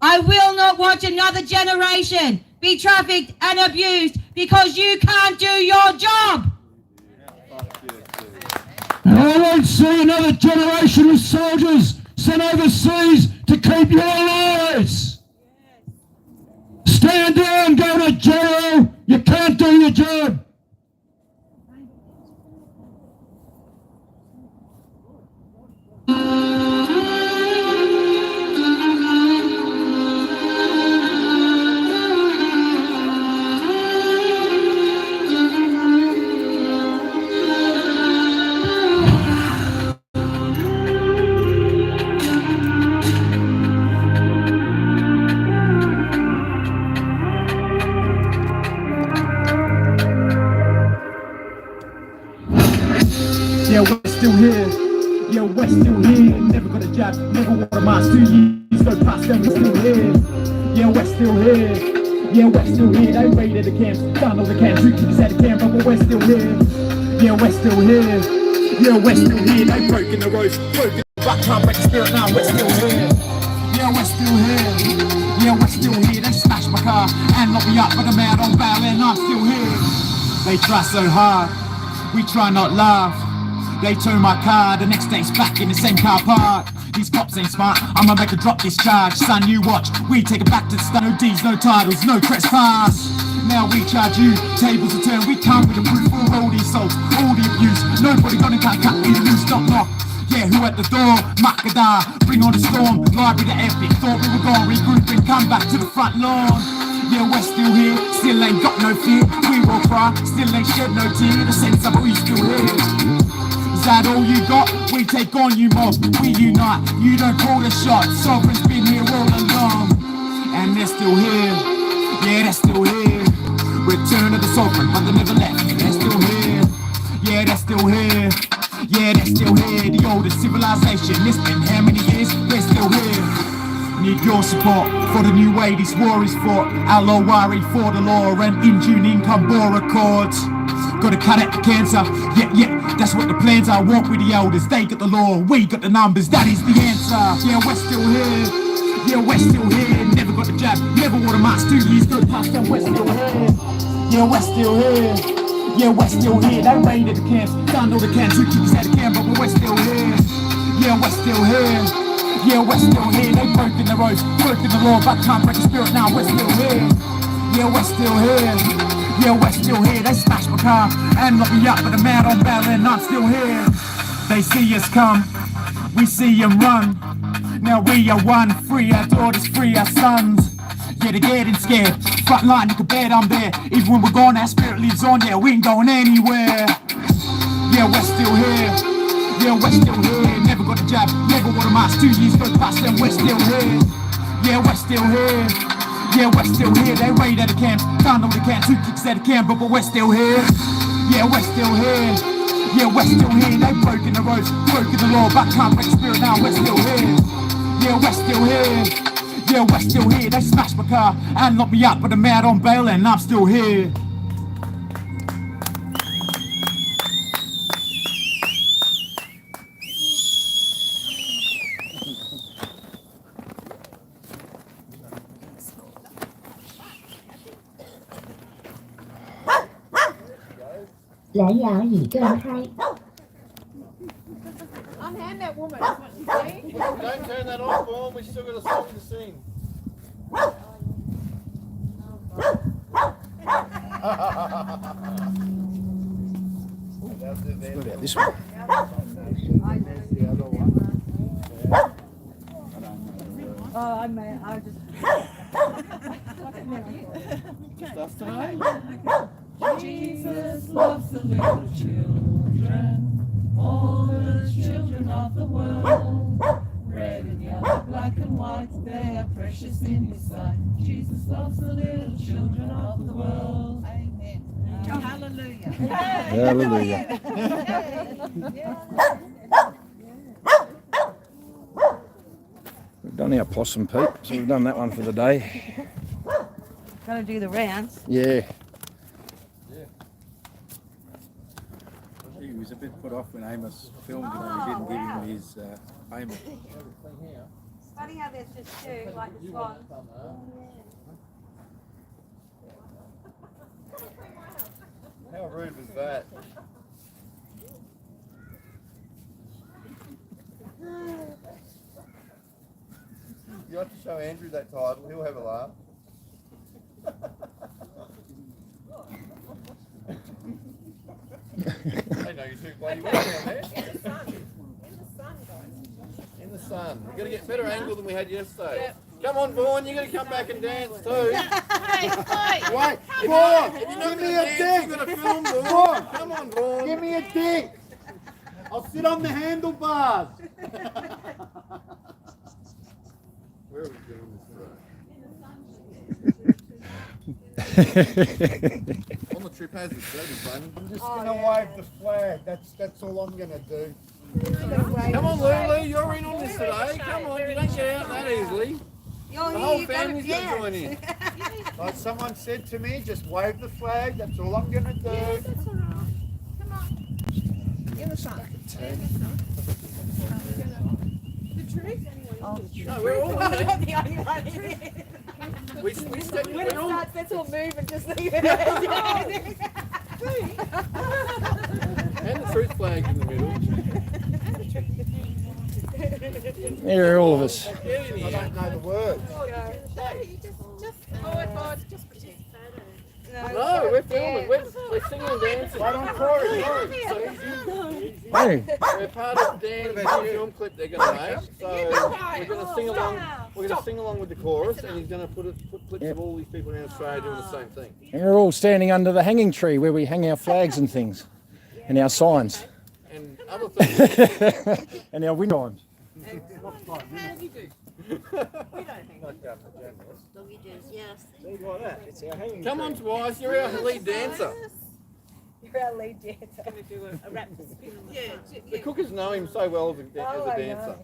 I will not watch another generation be trafficked and abused because you can't do your job. And I won't see another generation of soldiers sent overseas to keep your lives. Stand down, Governor General. You can't do your job. Yeah, we're still here. Yeah, we're still here. Never got a job, never wore a mask. 2 years go past and we're still here. Yeah, we're still here. Yeah, we're still here. They raided the camps, done all the camps. We just had a camp, but we're still here. Yeah, we're still here. Yeah, we're still here. They broken the ropes, broken the back, can't break the spirit now. We're still here. Yeah, we're still here. Yeah, we're still here. They smashed my car and locked me up, but I'm out on bail and I'm still here. They try so hard, we try not laugh. They tow my car, the next day's back in the same car park. These cops ain't smart, I'ma make a drop this charge. Son, you watch, we take it back to the start. No D's, no titles, no trespass. Now we charge you, tables are turned. We come with the proof for all the assaults, all the abuse. Nobody gonna cut me loose, knock knock. Yeah, who at the door? Makada, bring on the storm. Library to epic, thought we were gone regroup and come back to the front lawn. Yeah, we're still here, still ain't got no fear. We will cry, still ain't shed no tear. The sense of we still here. Is that all you got? We take on you mob, we unite. You don't call the shots, sovereign's been here all along. And they're still here, yeah, they're still here. Return of the sovereign, but they never left. They're still here, yeah, they're still here. Yeah, they're still here, the oldest civilization. It's been how many years? They're still here. Need your support for the new way this war is fought. Outlaw worry for the law and in tune in Canberra Accords. Gotta cut out the cancer, yeah, that's what the plans are. Walk with the elders, they got the law, we got the numbers, that is the answer. Yeah, we're still here, yeah, we're still here. Never got the jab, never wore a mask, 2 years go past and we're still here. Yeah, we're still here, yeah, we're still here. They raided the camps, done all the camps, who keeps out of camp, but we're still here. Yeah, we're still here, yeah, we're still here. They broken the roads, broken the law, but can't break the spirit now, we're still here. Yeah, we're still here, yeah, we're still here. They smashed my car and locked me up, but I'm out on bail and I'm still here. They see us come, we see them run. Now we are one, free our daughters, free our sons. Yeah, they're getting scared, front line, you can bet I'm there. Even when we're gone, our spirit lives on, yeah, we ain't going anywhere. Yeah, we're still here, yeah, we're still here. Never got a jab, never wore a mask, 2 years go past and we're still here. Yeah, we're still here, yeah, we're still here. They raid at the camps, done all the camps, who kicks at the camp, but we're still here. Yeah, we're still here, yeah, we're still here. They broken the roads, broken the law, but can't break the spirit now, we're still here. Yeah, we're still here, yeah, we're still here. They smashed my car and locked me up, but I'm out on bail and I'm still here. Unhand that woman, is what you saying? Don't turn that off, Paul. We still got a song to sing. What about this one? Oh, I just. Stuff today? Jesus loves the little children, all the children of the world. Red and yellow, black and white, they are precious in His sight. Jesus loves the little children of the world. Amen. Oh, hallelujah. Hallelujah. We've done our possum peep, so we've done that one for the day. Gotta do the rounds. Yeah. He was a bit put off when Amos filmed it and we didn't give him his payment. Funny how there's just two, like the swan. How rude was that? You have to show Andrew that title, he'll have a laugh. I know you're too bloody well down there. In the sun. We've got to get better angle than we had yesterday. Yep. Come on, Vaughan, you got to come back and dance too. Wait, Vaughan, give me a dick. You've got to film, Vaughan. Come on, Vaughan. Give me a dick. I'll sit on the handlebars. Where are we doing this today? On the trip has it's going to be fun. I'm just gonna wave the flag. That's all I'm gonna do. Come on, Lulu, you're in on this today. Come on, you don't get out that easily. The whole family's going to join in. Like someone said to me, just wave the flag. That's all I'm gonna do. Yes, that's all right. Come on. In the sun. The truth? No, we're all in it. The only one in it. When it starts, let's all move and just leave it. And the truth flag in the middle. Here are all of us. I don't know the words. No, we're filming. We're singing and dancing. Right on chorus. Hey. We're part of Dan's film clip they're going to make. So we're going to sing along. We're going to sing along with the chorus, and he's going to put clips of all these people in Australia doing the same thing. And we're all standing under the hanging tree where we hang our flags and things, and our signs, And other things. and our wind chimes. Doggy doos, yes. Like that. It's our hanging Come on, Tobias, you're our lead dancer. You're our lead dancer. Gonna do a rap spin on the front. The cookers know him so well as a Oh, I dancer.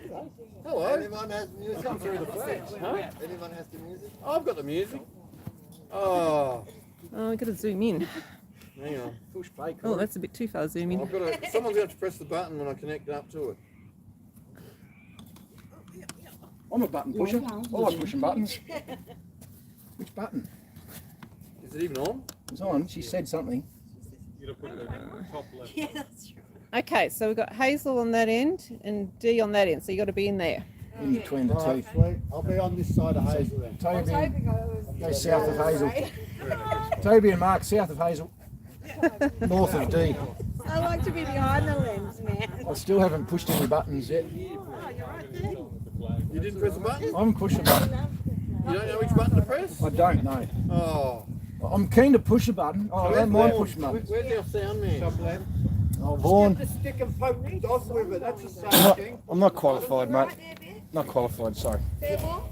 know. Hello. Anyone has music? Come through the flash. Huh? Anyone has the music? I've got the music. Oh, Oh, I gotta zoom in. hang on. Push play. Oh, that's a bit too far zoom in. I've got to, someone's got to press the button when I connect up to it. I'm a button pusher. I like pushing buttons. Which button? Is it even on? It's on. She said something. Yeah, that's true. Okay, so we've got Hazel on that end and D on that end, so you got to be in there. In between the two. Right, sweet. I'll be on this side of Hazel then. I was Toby, hoping I was. go south of Hazel. Toby and Mark, south of Hazel. North of D. I like to be behind the lens, man. I still haven't pushed any buttons yet. You didn't press the button? I'm pushing a button. You don't know which button to press? I don't know. Oh. I'm keen to push a button. Oh, I don't mind pushing buttons. Where's our sound man? Oh, Vaughan. The stick and poke the dog with it. That's the same thing. I'm not qualified, mate. Not qualified, sorry. Top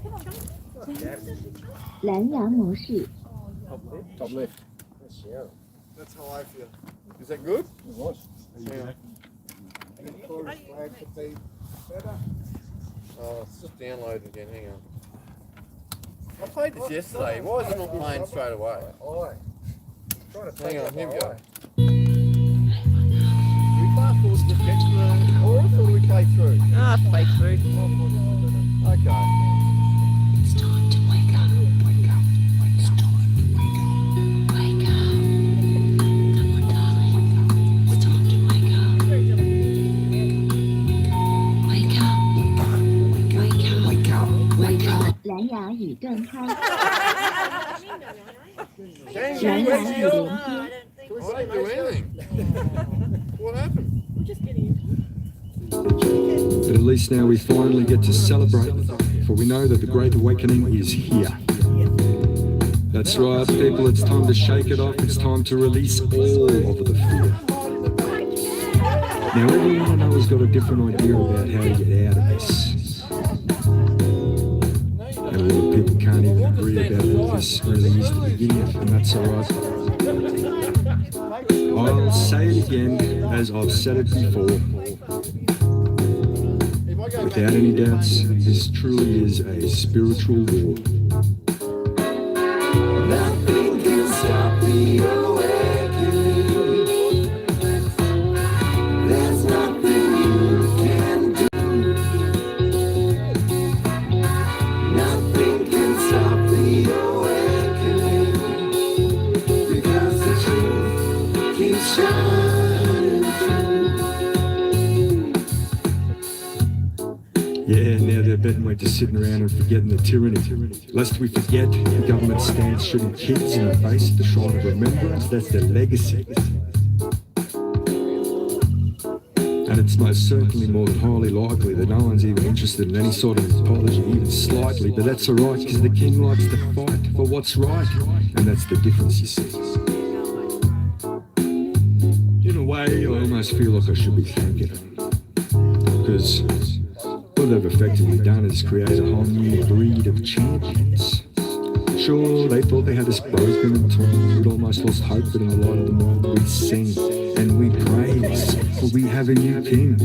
left. That's how I feel. Is that good? It was. Yeah. Flag to be better. Oh, it's just downloading again. Hang on. I played this yesterday. Why is it not playing straight away? Hang on, here we go. Do we fast forward to get to the chorus or do we play through? Ah, play through. Okay. It's time to wake up, wake up, it's time to wake up, wake up. Come on, darling, it's time to wake up. Wake up, wake up, wake up, wake up. 蓝牙已断开， James, 蓝牙已连接。 I didn't do anything. What happened? But at least now we finally get to celebrate, for we know that the Great Awakening is here. That's right, people, it's time to shake it off, it's time to release all of the fear. Now everyone I know has got a different idea about how to get out of this. And a lot of people can't even agree about what this really is to begin with, and that's alright. I'll say it again, as I've said it before. Without any doubts, this truly is a spiritual war. Nothing can stop the awakening. There's nothing you can do. Nothing can stop the awakening. Because the truth keeps shining through. Yeah, now they're betting we're just sitting around and forgetting the tyranny. Lest we forget, the government stands shooting kids in the face at the shrine of remembrance. That's their legacy. And it's most certainly more than highly likely that no one's even interested in any sort of apology, even slightly. But that's alright, because the king likes to fight for what's right. And that's the difference, you see. In a way, I almost feel like I should be thanking them. Because what they've effectively done is create a whole new breed of champions. Sure, they thought they had us broken and torn, we'd almost lost hope, but in the light of the moment we sing and we praise, for we have a new king.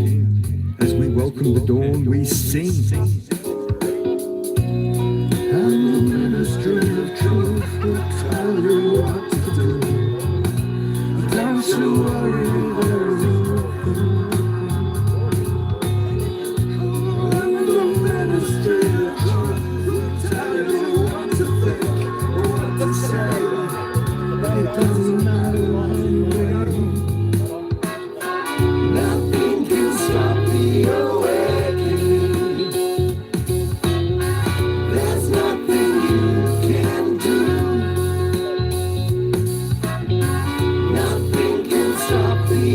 As we welcome the dawn, we sing. And the ministry of truth will tell you what to do. Don't you worry, there is nothing. Nothing can stop the awakening. There's nothing you can do. Nothing can stop the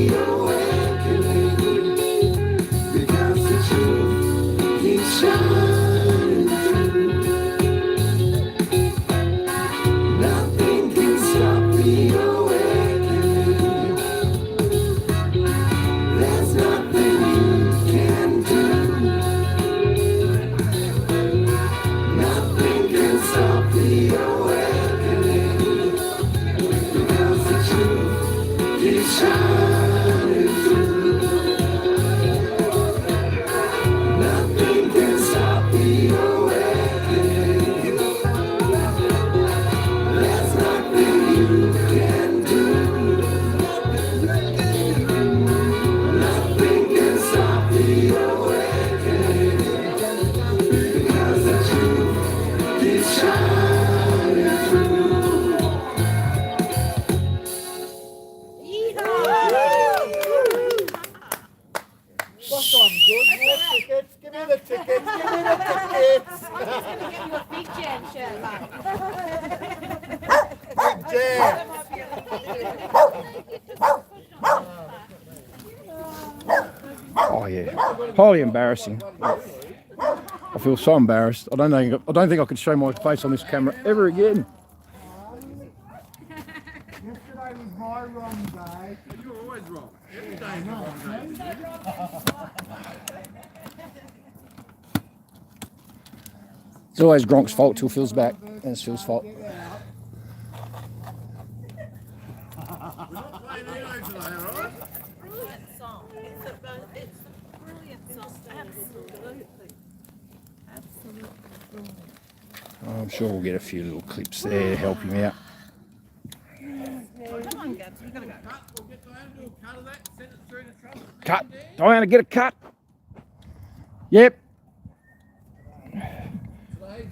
What's on, good? More tickets? Give me the tickets. Give me the tickets. I'm just going to get you a Big Jam shirt, Big Jam. Oh yeah, highly embarrassing. I feel so embarrassed. I don't think I could show my face on this camera ever again. Yesterday was my wrong day. You're always wrong. Every day is wrong. It's always Gronk's fault till Phil's back, and it's Phil's fault. We're not playing Uno today, alright? Brilliant song. It's a brilliant song. Absolutely. Absolutely brilliant. I'm sure we'll get a few little clips there to help him out. Come on, Gabs. We've got to go. We'll get Diane to do a cut of that and send it through to Trump. Cut. Diana, get a cut. Yep.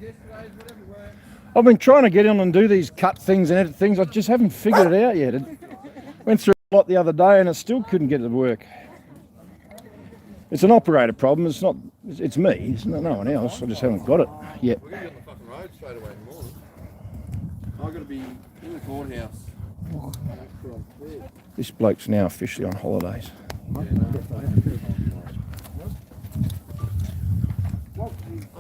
Yesterday's, whatever works. I've been trying to get in and do these cut things and edit things. I just haven't figured it out yet. It went through a lot the other day and I still couldn't get it to work. It's an operator problem. It's not. It's me. It's not no one else. I just haven't got it yet. We're going to get on the fucking road straight away in the morning. I've got to be in the courthouse. This bloke's now officially on holidays.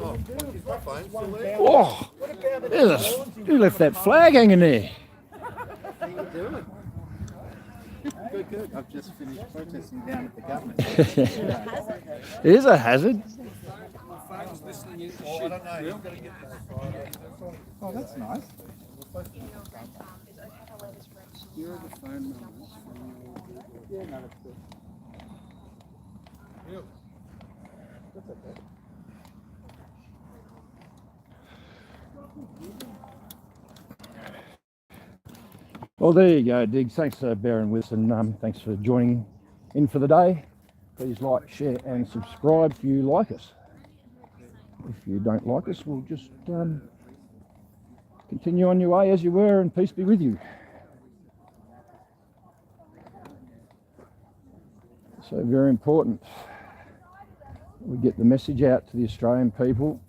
Oh, fuck, is my phone still there? Oh, who left that flag hanging there? Good, good. I've just finished protesting down at the government. It is a hazard. I was listening in. Oh, I don't know. You've got to get this. Oh, that's nice. Here are the phone numbers. Yeah, no, that's good. That's okay. Well, there you go, Diggs. Thanks for bearing with us and thanks for joining in for the day. Please like, share and subscribe if you like us. If you don't like us, we'll just continue on your way as you were, and peace be with you. So very important we get the message out to the Australian people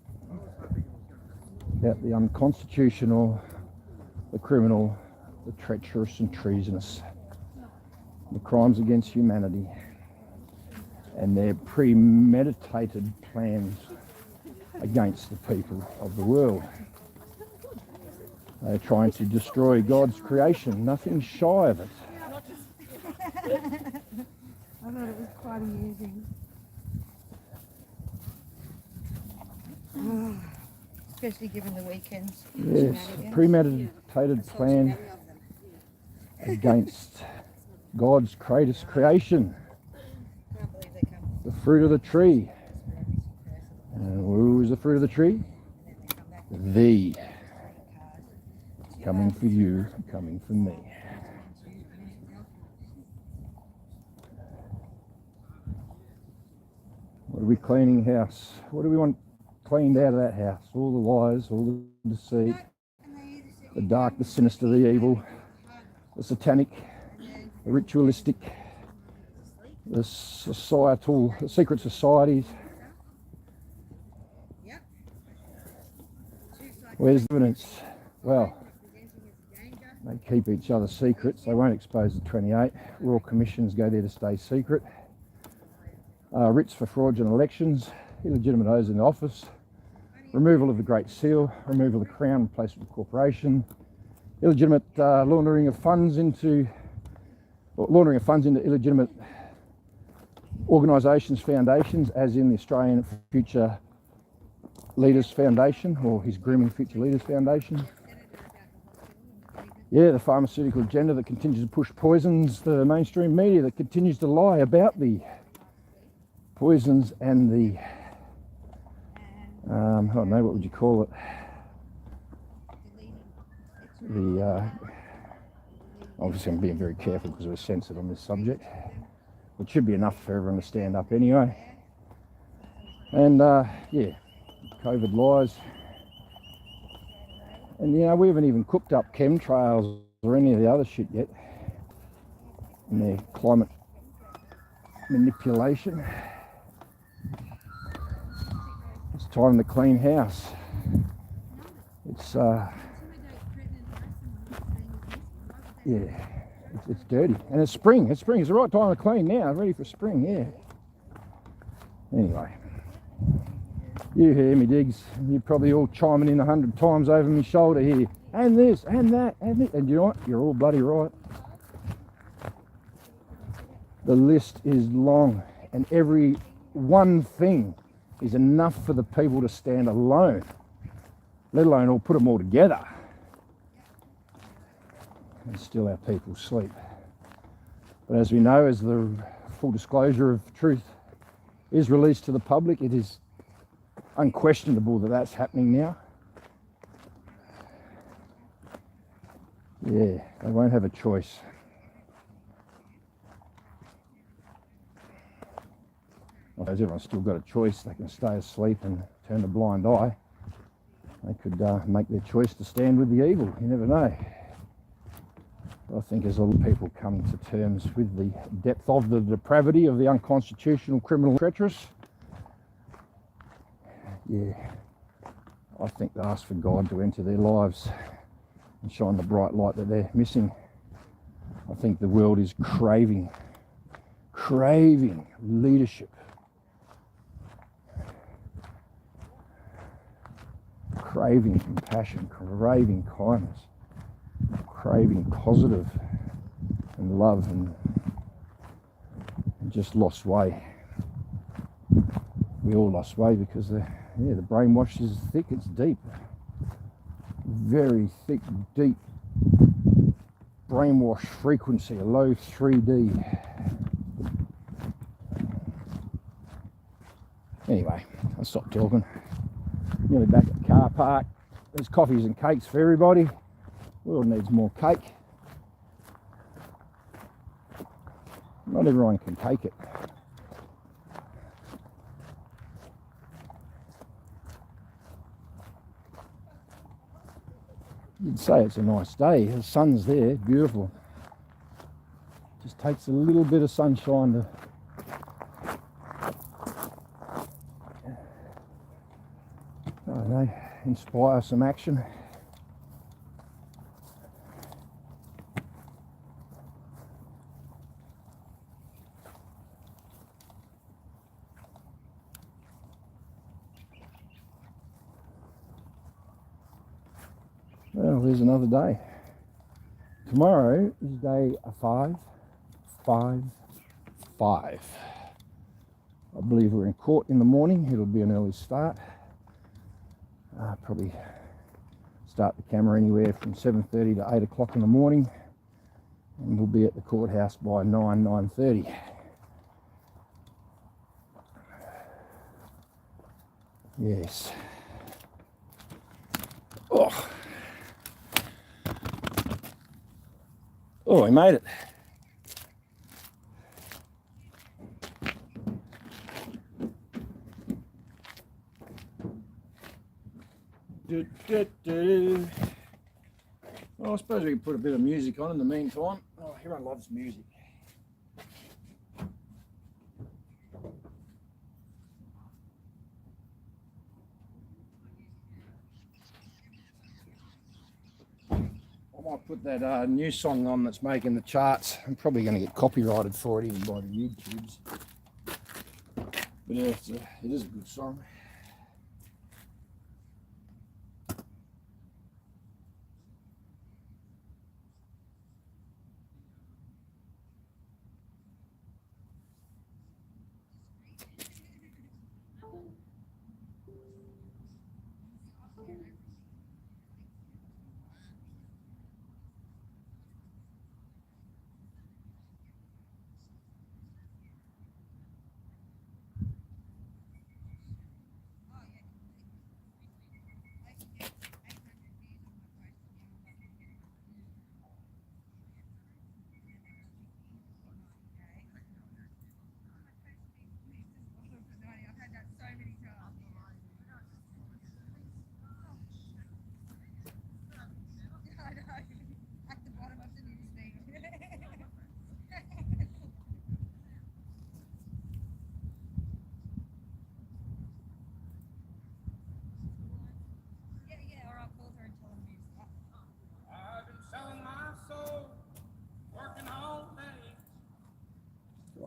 about the unconstitutional, the criminal, the treacherous and treasonous, the crimes against humanity, and their premeditated plans against the people of the world. They're trying to destroy God's creation, nothing shy of it. I thought it was quite amusing. Especially given the weekends. Yes, a premeditated plan against God's greatest creation, the fruit of the tree. And who is the fruit of the tree? Thee. Coming for you, coming for me. What are we cleaning house? What do we want cleaned out of that house? All the lies, all the deceit, the dark, the sinister, the evil, the satanic, the ritualistic, the societal, the secret societies. Where's the evidence? Well, they keep each other's secrets. They won't expose the 28. Royal commissions go there to stay secret. Writs for fraudulent elections, illegitimate oaths in office, removal of the Great Seal, removal of the Crown, replacement of corporation, illegitimate laundering of funds into illegitimate organisations, foundations, as in the Australian Future Leaders Foundation or his Grooming Future Leaders Foundation. Yeah, the pharmaceutical agenda that continues to push poisons, the mainstream media that continues to lie about the poisons and the, I don't know, what would you call it? The, obviously I'm being very careful because we're censored on this subject. It should be enough for everyone to stand up anyway. And yeah, COVID lies. And you know, we haven't even cooked up chemtrails or any of the other shit yet in their climate manipulation. It's time to clean house. It's yeah, it's dirty, and it's spring. It's spring. It's the right time to clean now. Ready for spring. Yeah. Anyway, you hear me, digs. You're probably all chiming in 100 times over my shoulder here, and this, and that, and this. And you know what? You're all bloody right. The list is long, and every one thing is enough for the people to stand alone, let alone all put them all together. And still our people sleep. But as we know, as the full disclosure of truth is released to the public, it is unquestionable that that's happening now. Yeah, they won't have a choice. Well, as everyone's still got a choice, they can stay asleep and turn a blind eye. They could make their choice to stand with the evil. You never know. I think as a lot of people come to terms with the depth of the depravity of the unconstitutional, criminal, treacherous, yeah, I think they ask for God to enter their lives and shine the bright light that they're missing. I think the world is craving leadership, craving compassion, craving kindness, craving positive and love, and just lost way. We all lost way because the brainwash is thick, it's deep. Very thick, deep brainwash frequency, a low 3D. Anyway, I'll stop talking. Nearly back at the car park. There's coffees and cakes for everybody. World needs more cake. Not everyone can take it. You'd say it's a nice day. The sun's there, beautiful. Just takes a little bit of sunshine to I don't know, inspire some action. Well, there's another day. Tomorrow is day 555. I believe we're in court in the morning. It'll be an early start. Probably start the camera anywhere from 7:30 to 8 o'clock in the morning, and we'll be at the courthouse by 9:30. Yes. Oh, we made it. Well, I suppose we can put a bit of music on in the meantime. Oh, everyone loves music. I might put that new song on that's making the charts. I'm probably going to get copyrighted for it even by the YouTubes. But yeah, it is a good song.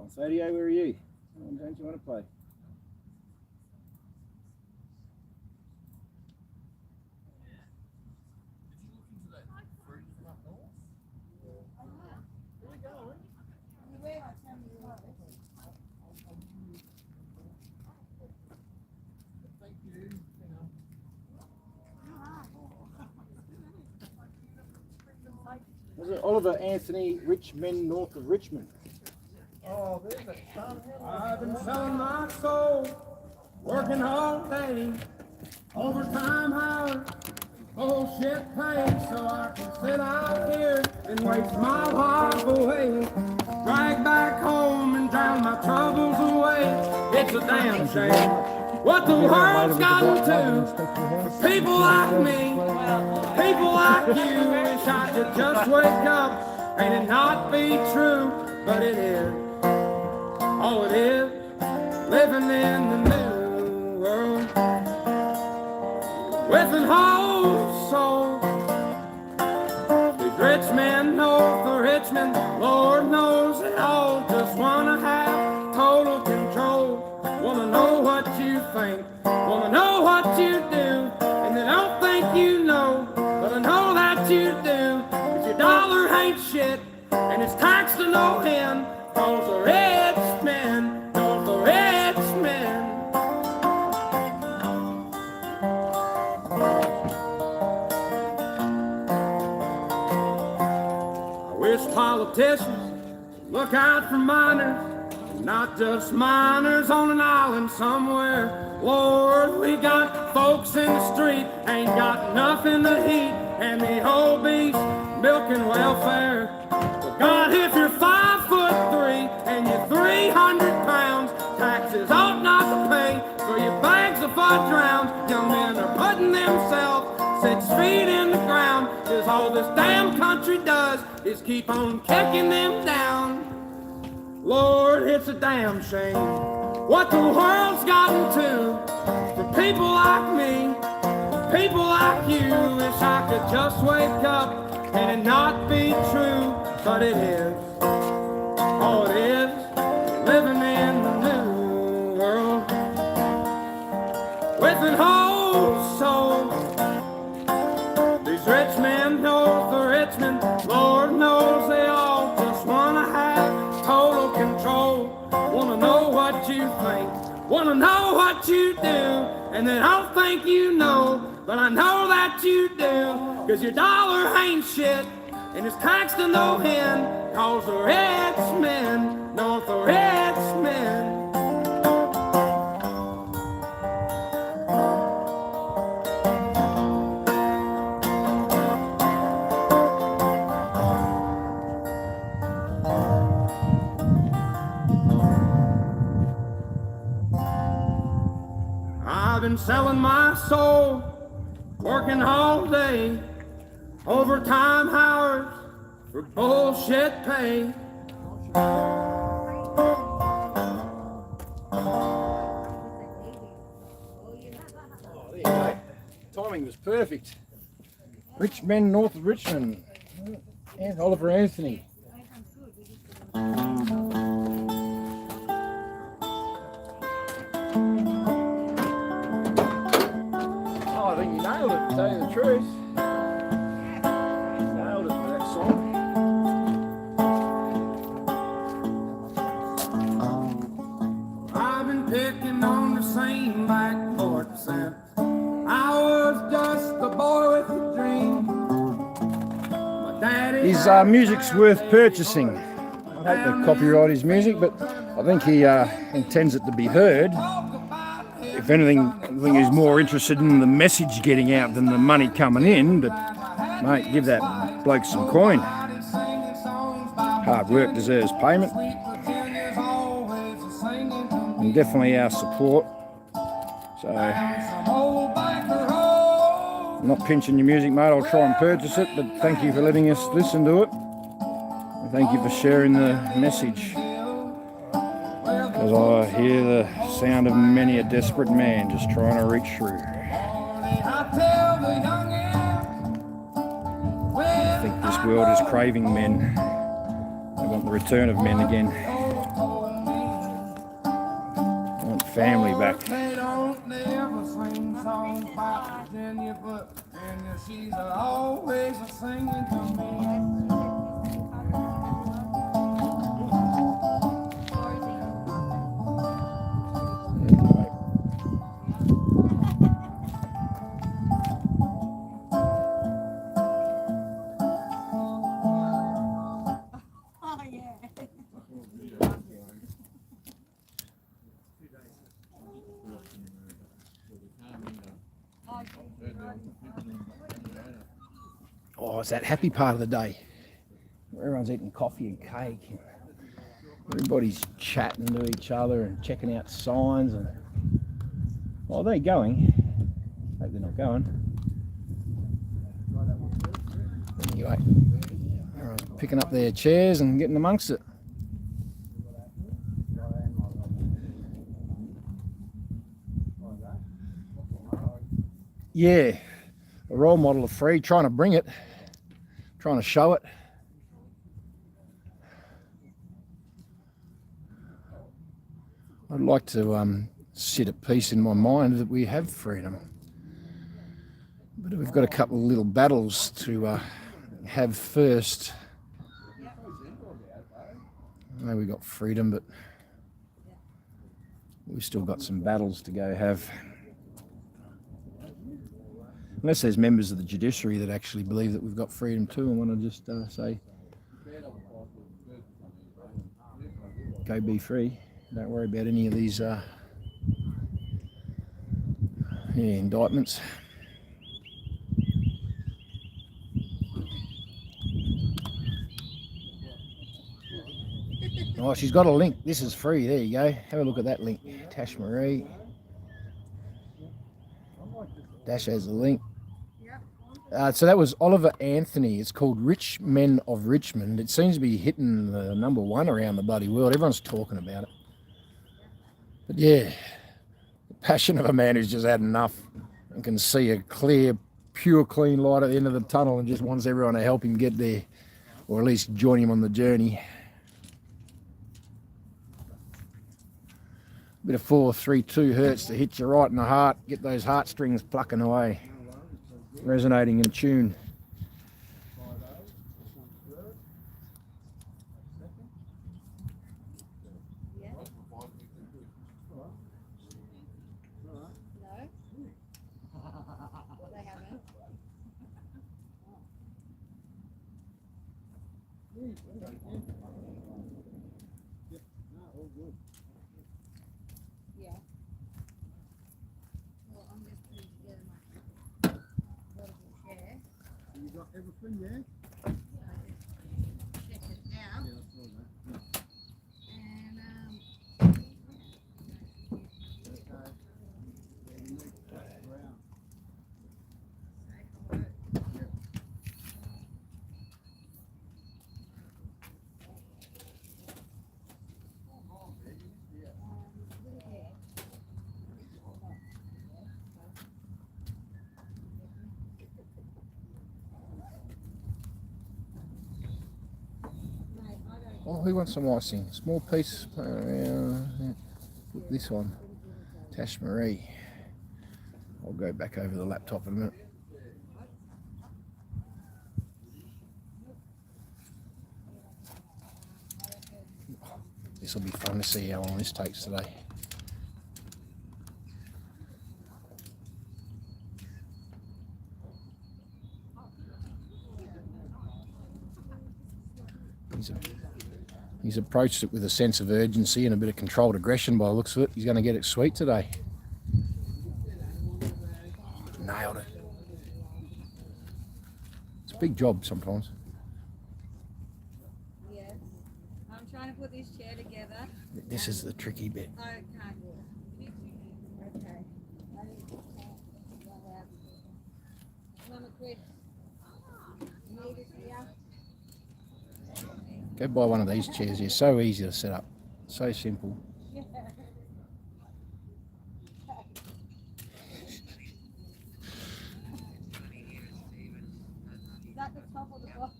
Come on, Fadio, where are you? Don't you want to play? Was it Oliver Anthony, rich men north of Richmond? Oh, there's a ton. I've been selling my soul, working all day, overtime hours, bullshit pay, so I can sit out here and waste my life away, drag back home and drown my troubles away. It's a damn shame what the world's gotten to. People like me, people like you, wish I could just wake up and it not be true, but it is. Oh, it is, living in the new world with an whole soul. These rich men north of Richmond, Lord knows they all just wanna have total control. Wanna know what you think, wanna know what you do, and they don't think you know, but I know that you do. 'Cause your dollar ain't shit, and it's taxed to no end. 'Cause the rich men, cause the rich men. I wish politicians look out for minors, not just minors on an island somewhere. Lord, we got folks in the street, ain't got nothing to eat, and the whole beast milking welfare. But God, if you're 5'3" and you're 300 pounds, taxes ought not to pay for your bags of fudge rounds. Young men are putting themselves 6 feet in the ground, 'cause all this damn country does is keep on kicking them down. Lord, it's a damn shame what the world's gotten to. For people like me, people like you, wish I could just wake up and it not be true, but it is. Oh, it is, living in the new world with an whole soul. These rich men north of Richmond, Lord knows they all just wanna have total control. Wanna know what you think, wanna know what you do, and they don't think you know, but I know that you do. 'Cause your dollar ain't shit, and it's taxed to no end. 'Cause the rich men, north of rich men. I've been selling my soul, working all day, overtime hours for bullshit pay. Timing was perfect. Rich men north of Richmond. And Oliver Anthony. I think you nailed it, to tell you the truth. Nailed it for that song. I've been picking on the same backboard since I was just a boy with a dream. My daddy His music's worth purchasing. I hope they copyright his music, but I think he intends it to be heard. If anything, I think he's more interested in the message getting out than the money coming in. But, mate, give that bloke some coin. Hard work deserves payment. And definitely our support. So, I'm not pinching your music, mate. I'll try and purchase it, but thank you for letting us listen to it. And thank you for sharing the message. As I hear the sound of many a desperate man just trying to reach through. I think this world is craving men. They want the return of men again. family back. They don't never sing songs about Virginia, but Virginia, she's always a singing to me. Oh, it's that happy part of the day. Everyone's eating coffee and cake. And everybody's chatting to each other and checking out signs. And well, they're going. Hope they're not going. Anyway, everyone's picking up their chairs and getting amongst it. Yeah, a role model of free, trying to bring it, trying to show it. I'd like to sit at peace in my mind that we have freedom. But we've got a couple of little battles to have first. I know we've got freedom, but we've still got some battles to go have. Unless there's members of the Judiciary that actually believe that we've got freedom too and want to just say, go be free. Don't worry about any of these indictments. Oh, she's got a link. This is free. There you go. Have a look at that link. Tash Marie. Dash has a link. So that was Oliver Anthony. It's called Rich Men of Richmond. It seems to be hitting the #1 around the bloody world. Everyone's talking about it. But yeah, the passion of a man who's just had enough and can see a clear, pure, clean light at the end of the tunnel and just wants everyone to help him get there, or at least join him on the journey. Bit of 4-3-2 hertz to hit you right in the heart, get those heartstrings plucking away, resonating in tune. Everything, yeah? Check it out. Oh, who wants some icing? Small piece. Put this on. Tash Marie. I'll go back over the laptop in a minute. This will be fun to see how long this takes today. He's approached it with a sense of urgency and a bit of controlled aggression by the looks of it. He's going to get it sweet today. Nailed it. It's a big job sometimes. Yes. I'm trying to put this chair together. This is the tricky bit. Okay. Okay. Mama Chris. Need it here? Go buy one of these chairs here. So easy to set up. So simple. Is that the top of the box?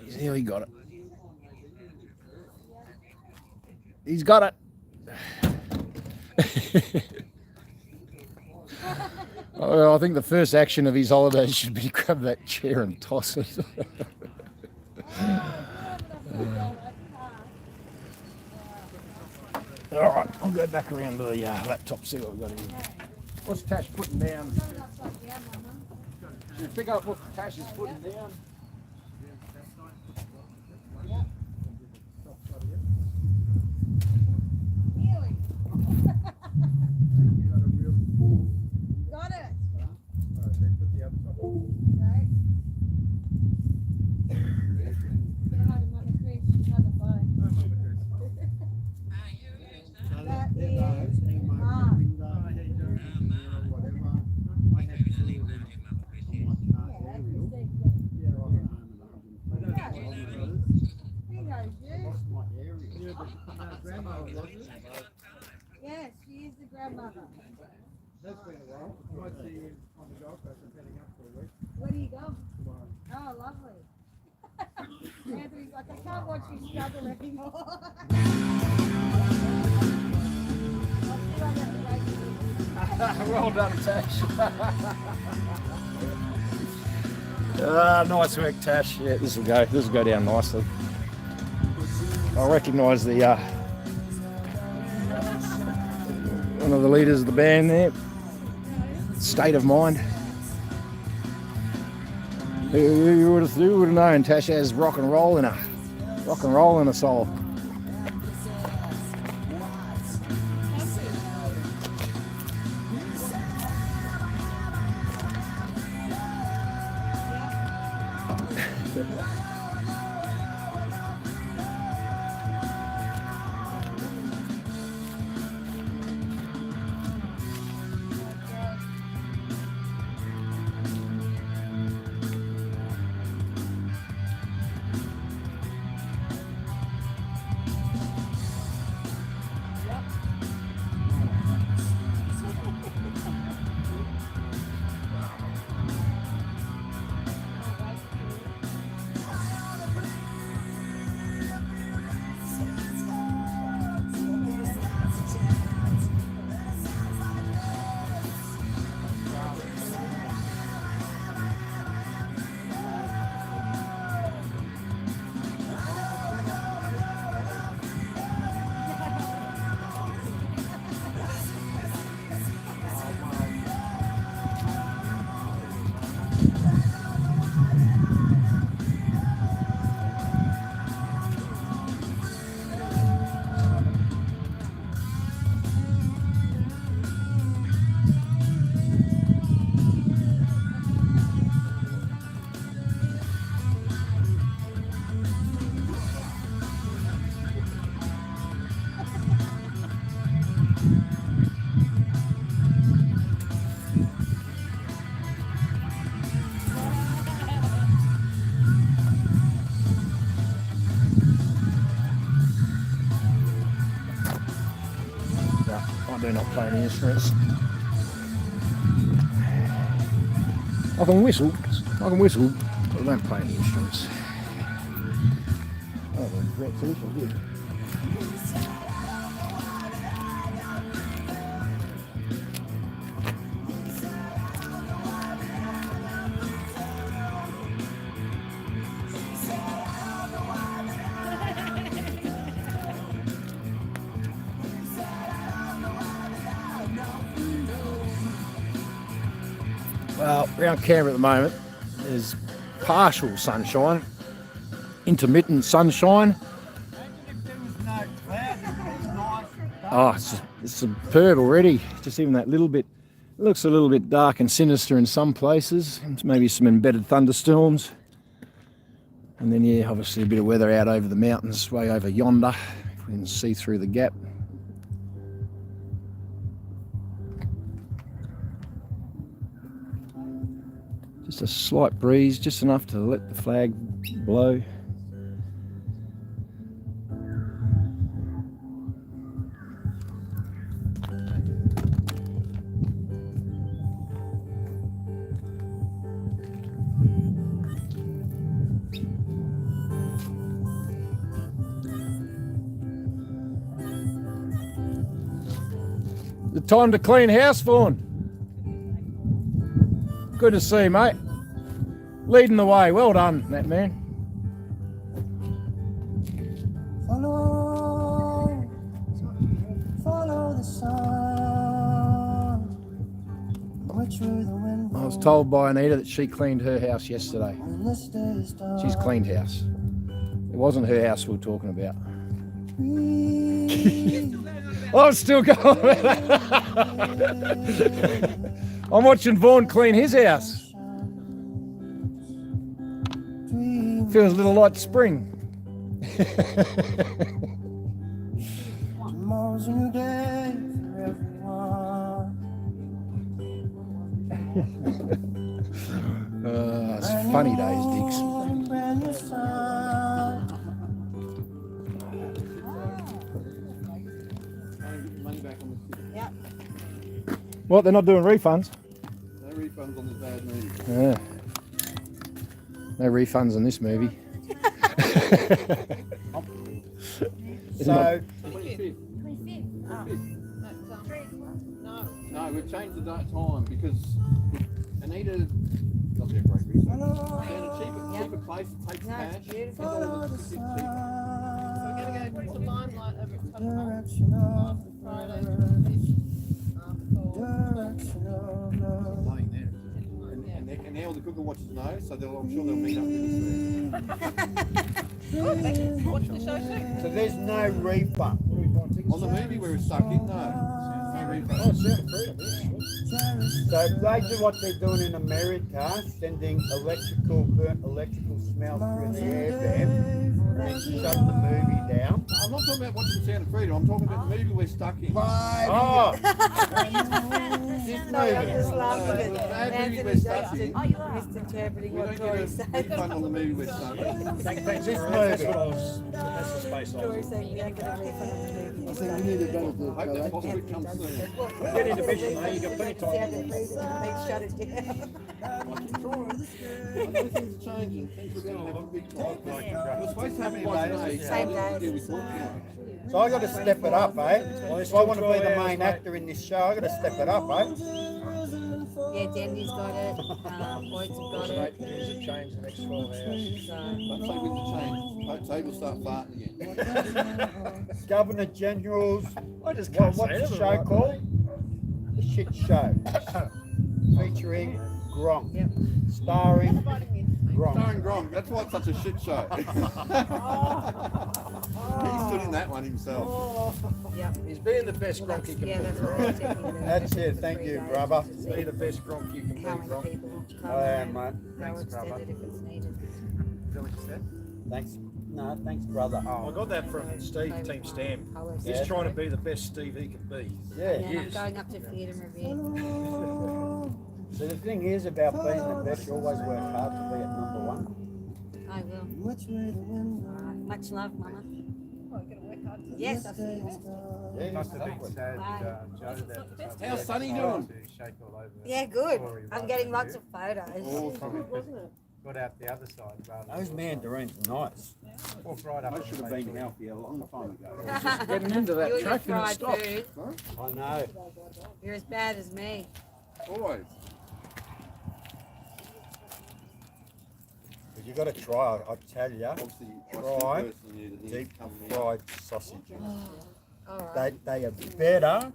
He's nearly got it. He's got it. Oh, I think the first action of his holidays should be to grab that chair and toss it. All right, I'll go back around to the laptop, see what we've got here. What's Tash putting down? Should we pick up what Tash is putting down? Got it. Yes, she is the grandmother. That's been a while. I might see you on the golf course and heading up for a week. Where do you go? Tomorrow. Oh, lovely. Anthony's like, I can't watch you struggle anymore. Well done, Tash. Nice work, Tash. Yeah, this will go down nicely. I recognise the one of the leaders of the band there. State of mind. Who would have known Tash has rock and roll in her soul. I do not play any instruments. I can whistle, but I don't play any instruments. I don't regret to if I did. Well, around Canberra at the moment, there's partial sunshine, intermittent sunshine. Oh, it's superb already. Just even that little bit, it looks a little bit dark and sinister in some places. Maybe some embedded thunderstorms. And then, yeah, obviously a bit of weather out over the mountains, way over yonder. You can see through the gap. Just a slight breeze, just enough to let the flag blow. The time to clean house, Vaughan. Good to see, mate. Leading the way. Well done, that man. Follow the sun. Which way the wind I was told by Anita that she cleaned her house yesterday. She's cleaned house. It wasn't her house we were talking about. I'm still going. I'm watching Vaughan clean his house. Feels a little like spring. Tomorrow's a new day for everyone. It's funny days, Diggs. Brand new sun. What, they're not doing refunds? No refunds on this bad movie. Yeah. No refunds on this movie. So, no, we've changed the time because Anita doesn't have great reason. Found a cheaper place to take the cash. Beautiful. So we're going to go to Limelight over at Direction of the Friday. And now the cooker watches know, so I'm sure they'll meet up with us Watch the show soon. so there's no refund. on the movie we were stuck in. No refund. So if they do what they're doing in America, sending burnt electrical smell through the air vent, and shut the movie down. I'm not talking about watching Sound of Freedom. I'm talking about the movie we're stuck in. Oh, No, I'm just laughing at Bad movie we're Anthony stuck in. misinterpreting We what don't Tori get a said. refund on the movie we're stuck in. this movie. Tori said we don't get a refund on the movie. I hope that possibly comes soon. Get into vision, mate. You got plenty of time. They shut it down. I know things are changing. Things are going to have a big time. We're supposed to have it twice a day. Same day. Yeah, we thought, yeah. So I got to step it up, eh? If I want to be the main actor in this show, I got to step it up, eh? Yeah, Dendy's got it. Boyd's got it. Music change the next 12 hours. Don't say with the change. Don't say we'll start farting again. Governor General's. I just What's the show called? The Shit Show. Featuring Gronk. Yep. Starring Gronk. Starring Gronk. That's why it's such a shit show. He stood in that one himself. Yep. He's being the best Well, Gronk he yeah, can that's be. what I'm thinking. That's it. Thank you, brother. Be the best Gronk you can be, How many Gronk. people will come I am, mate. They'll extend it if it's needed. Is that what you said? Thanks. No, thanks, brother. I got that from Steve, Team Stam. Colours. He's trying to be the best Steve he can be. Yeah, And he then I'm is. going up to Theatre Review. So the thing is about being the best, you always work hard to be at number one. I will. Alright. Much love, Mama. Yes, I'll see you next week. Yeah, Must have been exactly. sad, Bye. Joe, that How's Sonny doing? Yeah, good. I'm getting lots of photos. Got out the other side rather Those mandarins are nice. walk right up. I should have been healthy a long time ago. Getting into that You and your track and it fried stopped. food. I know. You're as bad as me. Always. But you got to try. I tell you, Obviously, try deep deep fried sausages. All right. They are better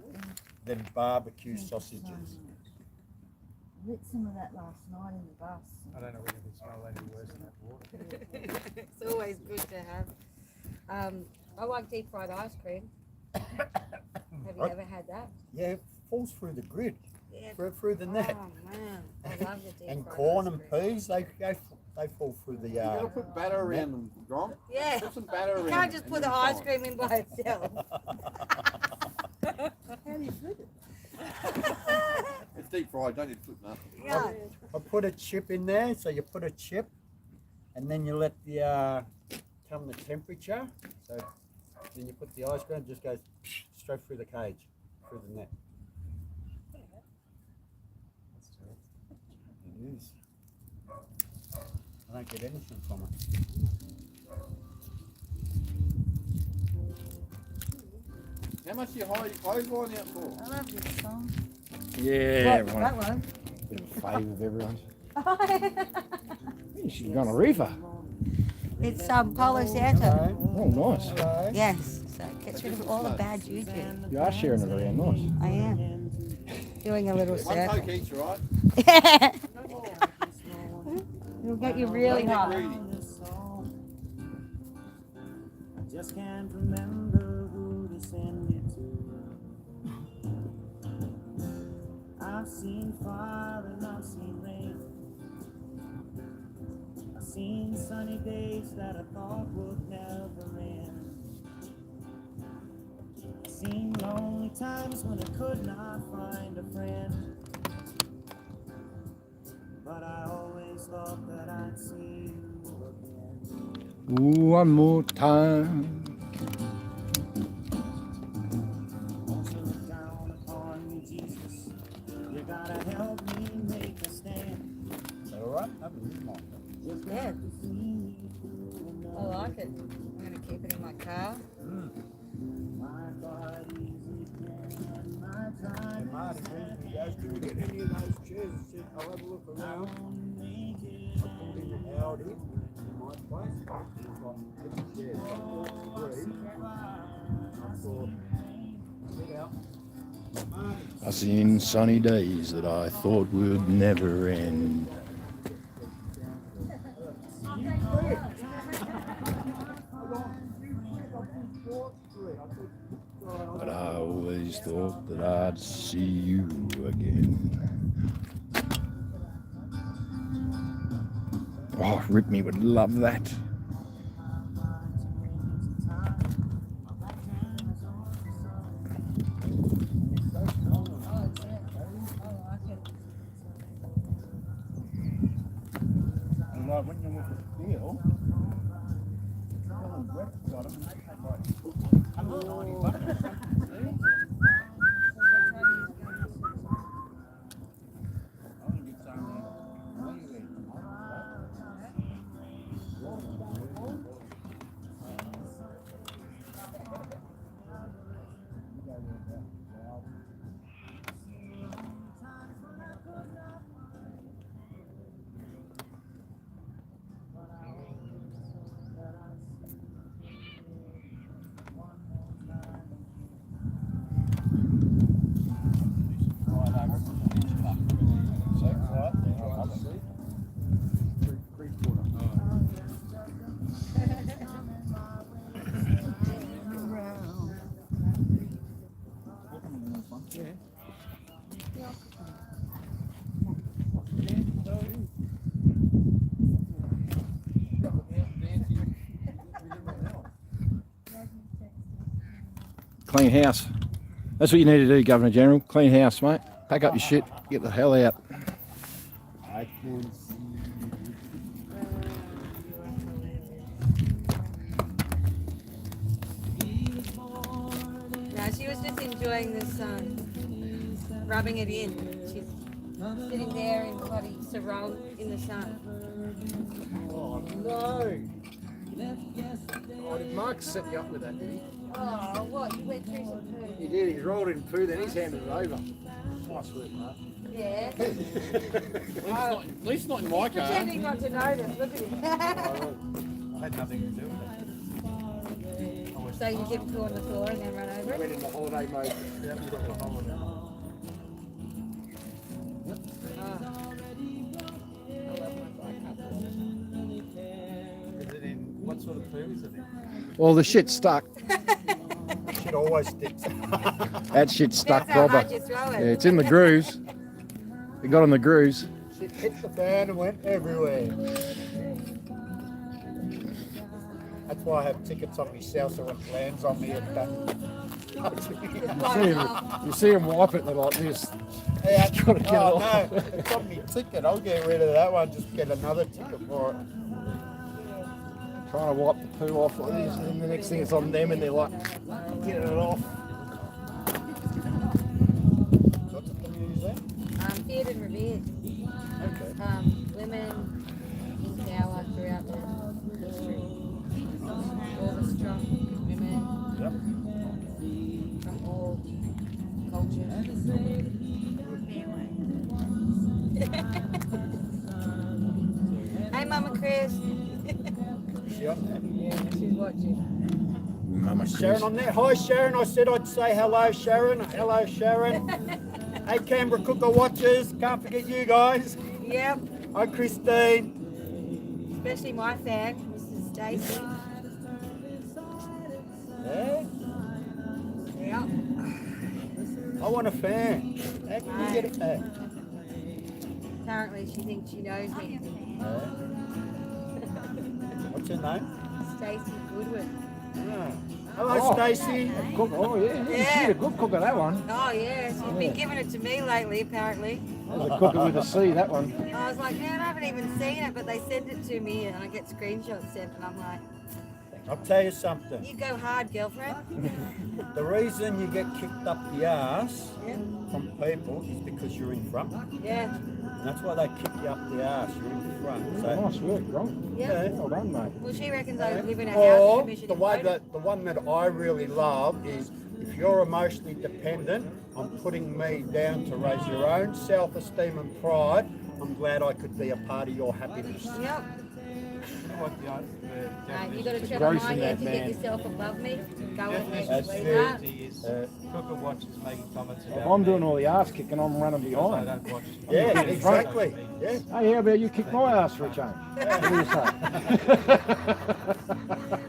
than barbecue sausages. Lit some of that last night in the bus. I don't know whether it smell any worse than that water. It's always good to have. I like deep fried ice cream. Have you ever had that? Yeah, it falls through the grid, Yeah. through the net. Oh man, I love the deep And fried corn ice and cream. peas, they fall through the. You gotta put batter around them, Gronk. Yeah. Put some batter around You can't them just and put the then ice fine. cream in by itself. How do you flip it? It's deep fried, don't need to put nothing. Yeah. I put a chip in there, so you put a chip, and then you let the come the temperature. So then you put the ice cream, it just goes straight through the cage, through the net. It is. I don't get anything from it. How How much you hide your clothesline out for? I love this song. Yeah, What, that one? Bit of a favour of everyone's. She's gone a reefer. It's Palo Santo. Oh, nice. Yes, so it gets rid of all the bad juju. You are sharing it around, nice. I am. Doing a little One circle. coke each, right? It'll get you really hot. Just can't remember who to send it to. I've seen fire and I've seen rain. I've seen sunny days that I thought would never end. I've seen lonely times when I could not find a friend. But I always thought that I'd see you again. One more time. Down upon me, Jesus. You gotta help me make a stand. All right, have a read mine. Yeah. I like it. I'm going to keep it in my car. My body's and my time. Martin, when you guys didn't get any of those chairs, I said, I'll have a look around. I put them in the Audi, in my place. We've got 50 chairs, so 43. I thought, get out. I've seen sunny days that I thought would never end. But I always thought that I'd see you again. Oh, Ripney would love that. And like when you're with the deal, wet bottom, they take like $190. Clean house. That's what you need to do, Governor General. Clean house, mate. Pack up your shit. Get the hell out. I can see. No, she was just enjoying this rubbing it in. She's sitting there in bloody sarong in the sun. Oh no! Oh, did Mark set you up with that, did he? Oh, what? You went through some poo? He did. He's rolled in poo, then he's handed it over. Nice work, Mark. Yeah. At least not in my car. Pretending not to notice. Look at him. I had nothing to do with it. So you give poo on the floor and then run over it? Went into holiday mode. Yeah, we got the holiday. Is it in, what sort of poo is it in? Well, the shit stuck. Shit always sticks. That shit stuck That's how proper. hard you throw Yeah, it. it's in the grooves. It got on the grooves. Shit hit the fan and went everywhere. That's why I have tickets on myself, so when it lands on me, it doesn't. You see him wipe it, they're like this. Yeah, Trying to get it oh off. no, it's on me ticket. I'll get rid of that one, just get another ticket for it. Trying to wipe the poo off like this, and then the next thing it's on them, and they're like, getting it off. What's the news there? Feared and revered. Okay. Women in power throughout the history. All the strong women from she on? Yeah, she's watching. Mama Sharon on there. Hi, Sharon. I said I'd say hello, Sharon. Hello, Sharon. Hey, Canberra Cooker watchers. Can't forget you guys. Yep. Hi, Christine. Especially my fan, Mrs. Stacey. Yeah? Yep. I want a fan. How can you get a fan? Apparently she thinks she knows me. What's her name? Stacey Goodwin. Hello, Stacey. Cook. Oh, yeah. Yeah. She's a good cook of that one. Oh yeah, she's been giving it to me lately apparently. That was a cooker with a C, that one. I was like, man, I haven't even seen it, but they send it to me and I get screenshots sent and I'm like, I'll tell you something. you go hard, girlfriend. The reason you get kicked up the ass from people is because you're in front. Yeah. And that's why they kick you up the ass. You're in front. So, Nice work, Ron. Yeah. Well done, mate. Well, she reckons I live in a house. Or commission the in way Broden. the one that I really love is if you're emotionally dependent on putting me down to raise your own self-esteem and pride, I'm glad I could be a part of your happiness. Yep. You got to tread gross on my in head that to get man. yourself above me. Go with me. That's Leave it. that. Cooker watches making comments about If I'm doing all the ass kicking, I'm running I behind. don't watch. Yeah, exactly. Yeah. Hey, how about you kick my ass for a change? What do you say?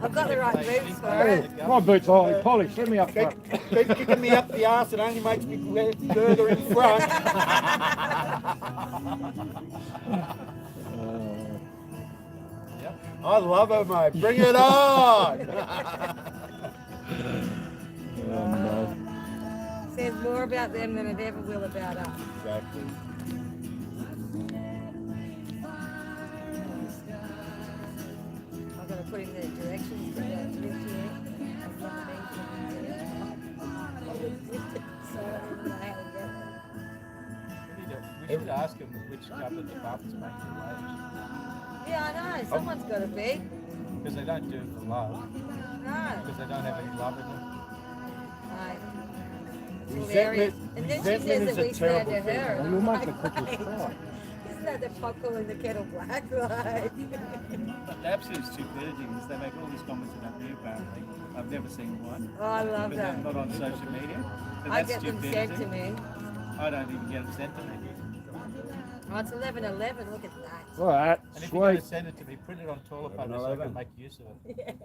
I've got the right boots for Hey, it. my boots are highly polished. Let me up front. Keep kicking me up the arse, it only makes me further in front. I love her, mate. Bring it on! Says more about them than it ever will about us. Exactly. I've got to put in the directions to lift here. We should ask them which couple of departments make the wage. Yeah, I know. Someone's got to be. Because they don't do it for love. No. Because they don't have any love in them. All areas. And then she says resentment that we is a terrible slander thing. her. Well, you'll make the cookers Right. cry. Isn't that the pot calling the kettle black? Like, But the absolute stupidity is they make all these comments about me apparently. I've never seen one. oh, I love But that. they're not on social media. But I that's get them stupidity. sent to me. I don't even get them sent to me. Oh, it's 11:11. Look at that. All right, And if you're going to sweet. send it to me, print it on toilet paper so I can make use of it.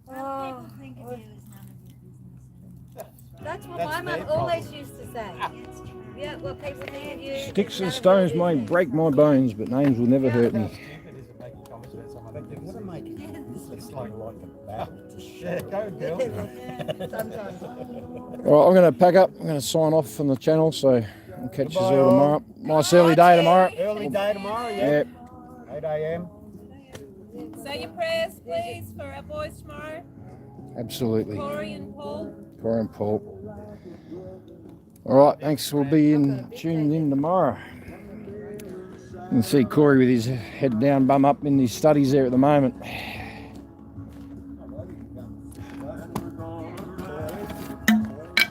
Oh, Think of you as none of your business. that's what That's my their mum problem. always used to say. Yeah, well, people think of you. Sticks and none of stones your may business. break my bones, but names will never hurt me. Stupid is it making comments about someone I've never What am seen. I doing? This looks like a Baptist Yeah, show. go girl. Sometimes. All right, I'm going to pack up. I'm going to sign off from the channel, so I'll catch you all Goodbye, all. tomorrow. Nice early day tomorrow. Early day tomorrow, yeah. Yeah, 8 a.m. Say your prayers, please, for our boys tomorrow. absolutely. Corey and Paul. Corey and Paul. All right, thanks. We'll be tuned in tomorrow. You can see Corey with his head down, bum up in his studies there at the moment.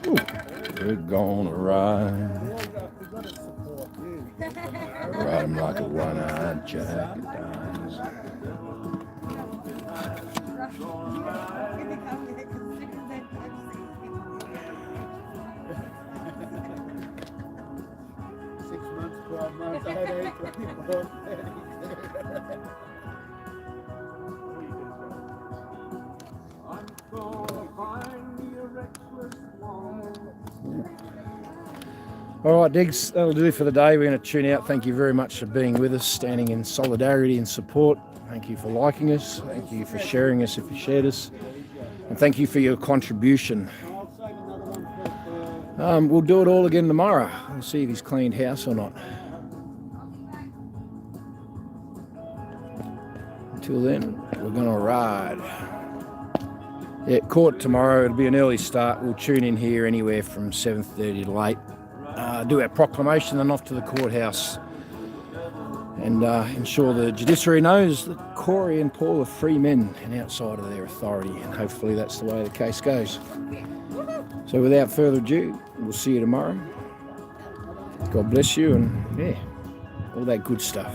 Ooh, we're gonna ride. Ride him like a one-eyed jack. 6 months, 12 months, 8, 24, 30. All right, Diggs, that'll do for the day. We're going to tune out. Thank you very much for being with us, standing in solidarity and support. Thank you for liking us. Thank you for sharing us if you shared us. And thank you for your contribution. We'll do it all again tomorrow. We'll see if he's cleaned house or not. Until then, we're going to ride. Yeah, court tomorrow. It'll be an early start. We'll tune in here anywhere from 7:30 to 8. Do our proclamation and off to the courthouse. And ensure the Judiciary knows that Corey and Paul are free men and outside of their authority. And hopefully that's the way the case goes. So without further ado, we'll see you tomorrow. God bless you and yeah, all that good stuff.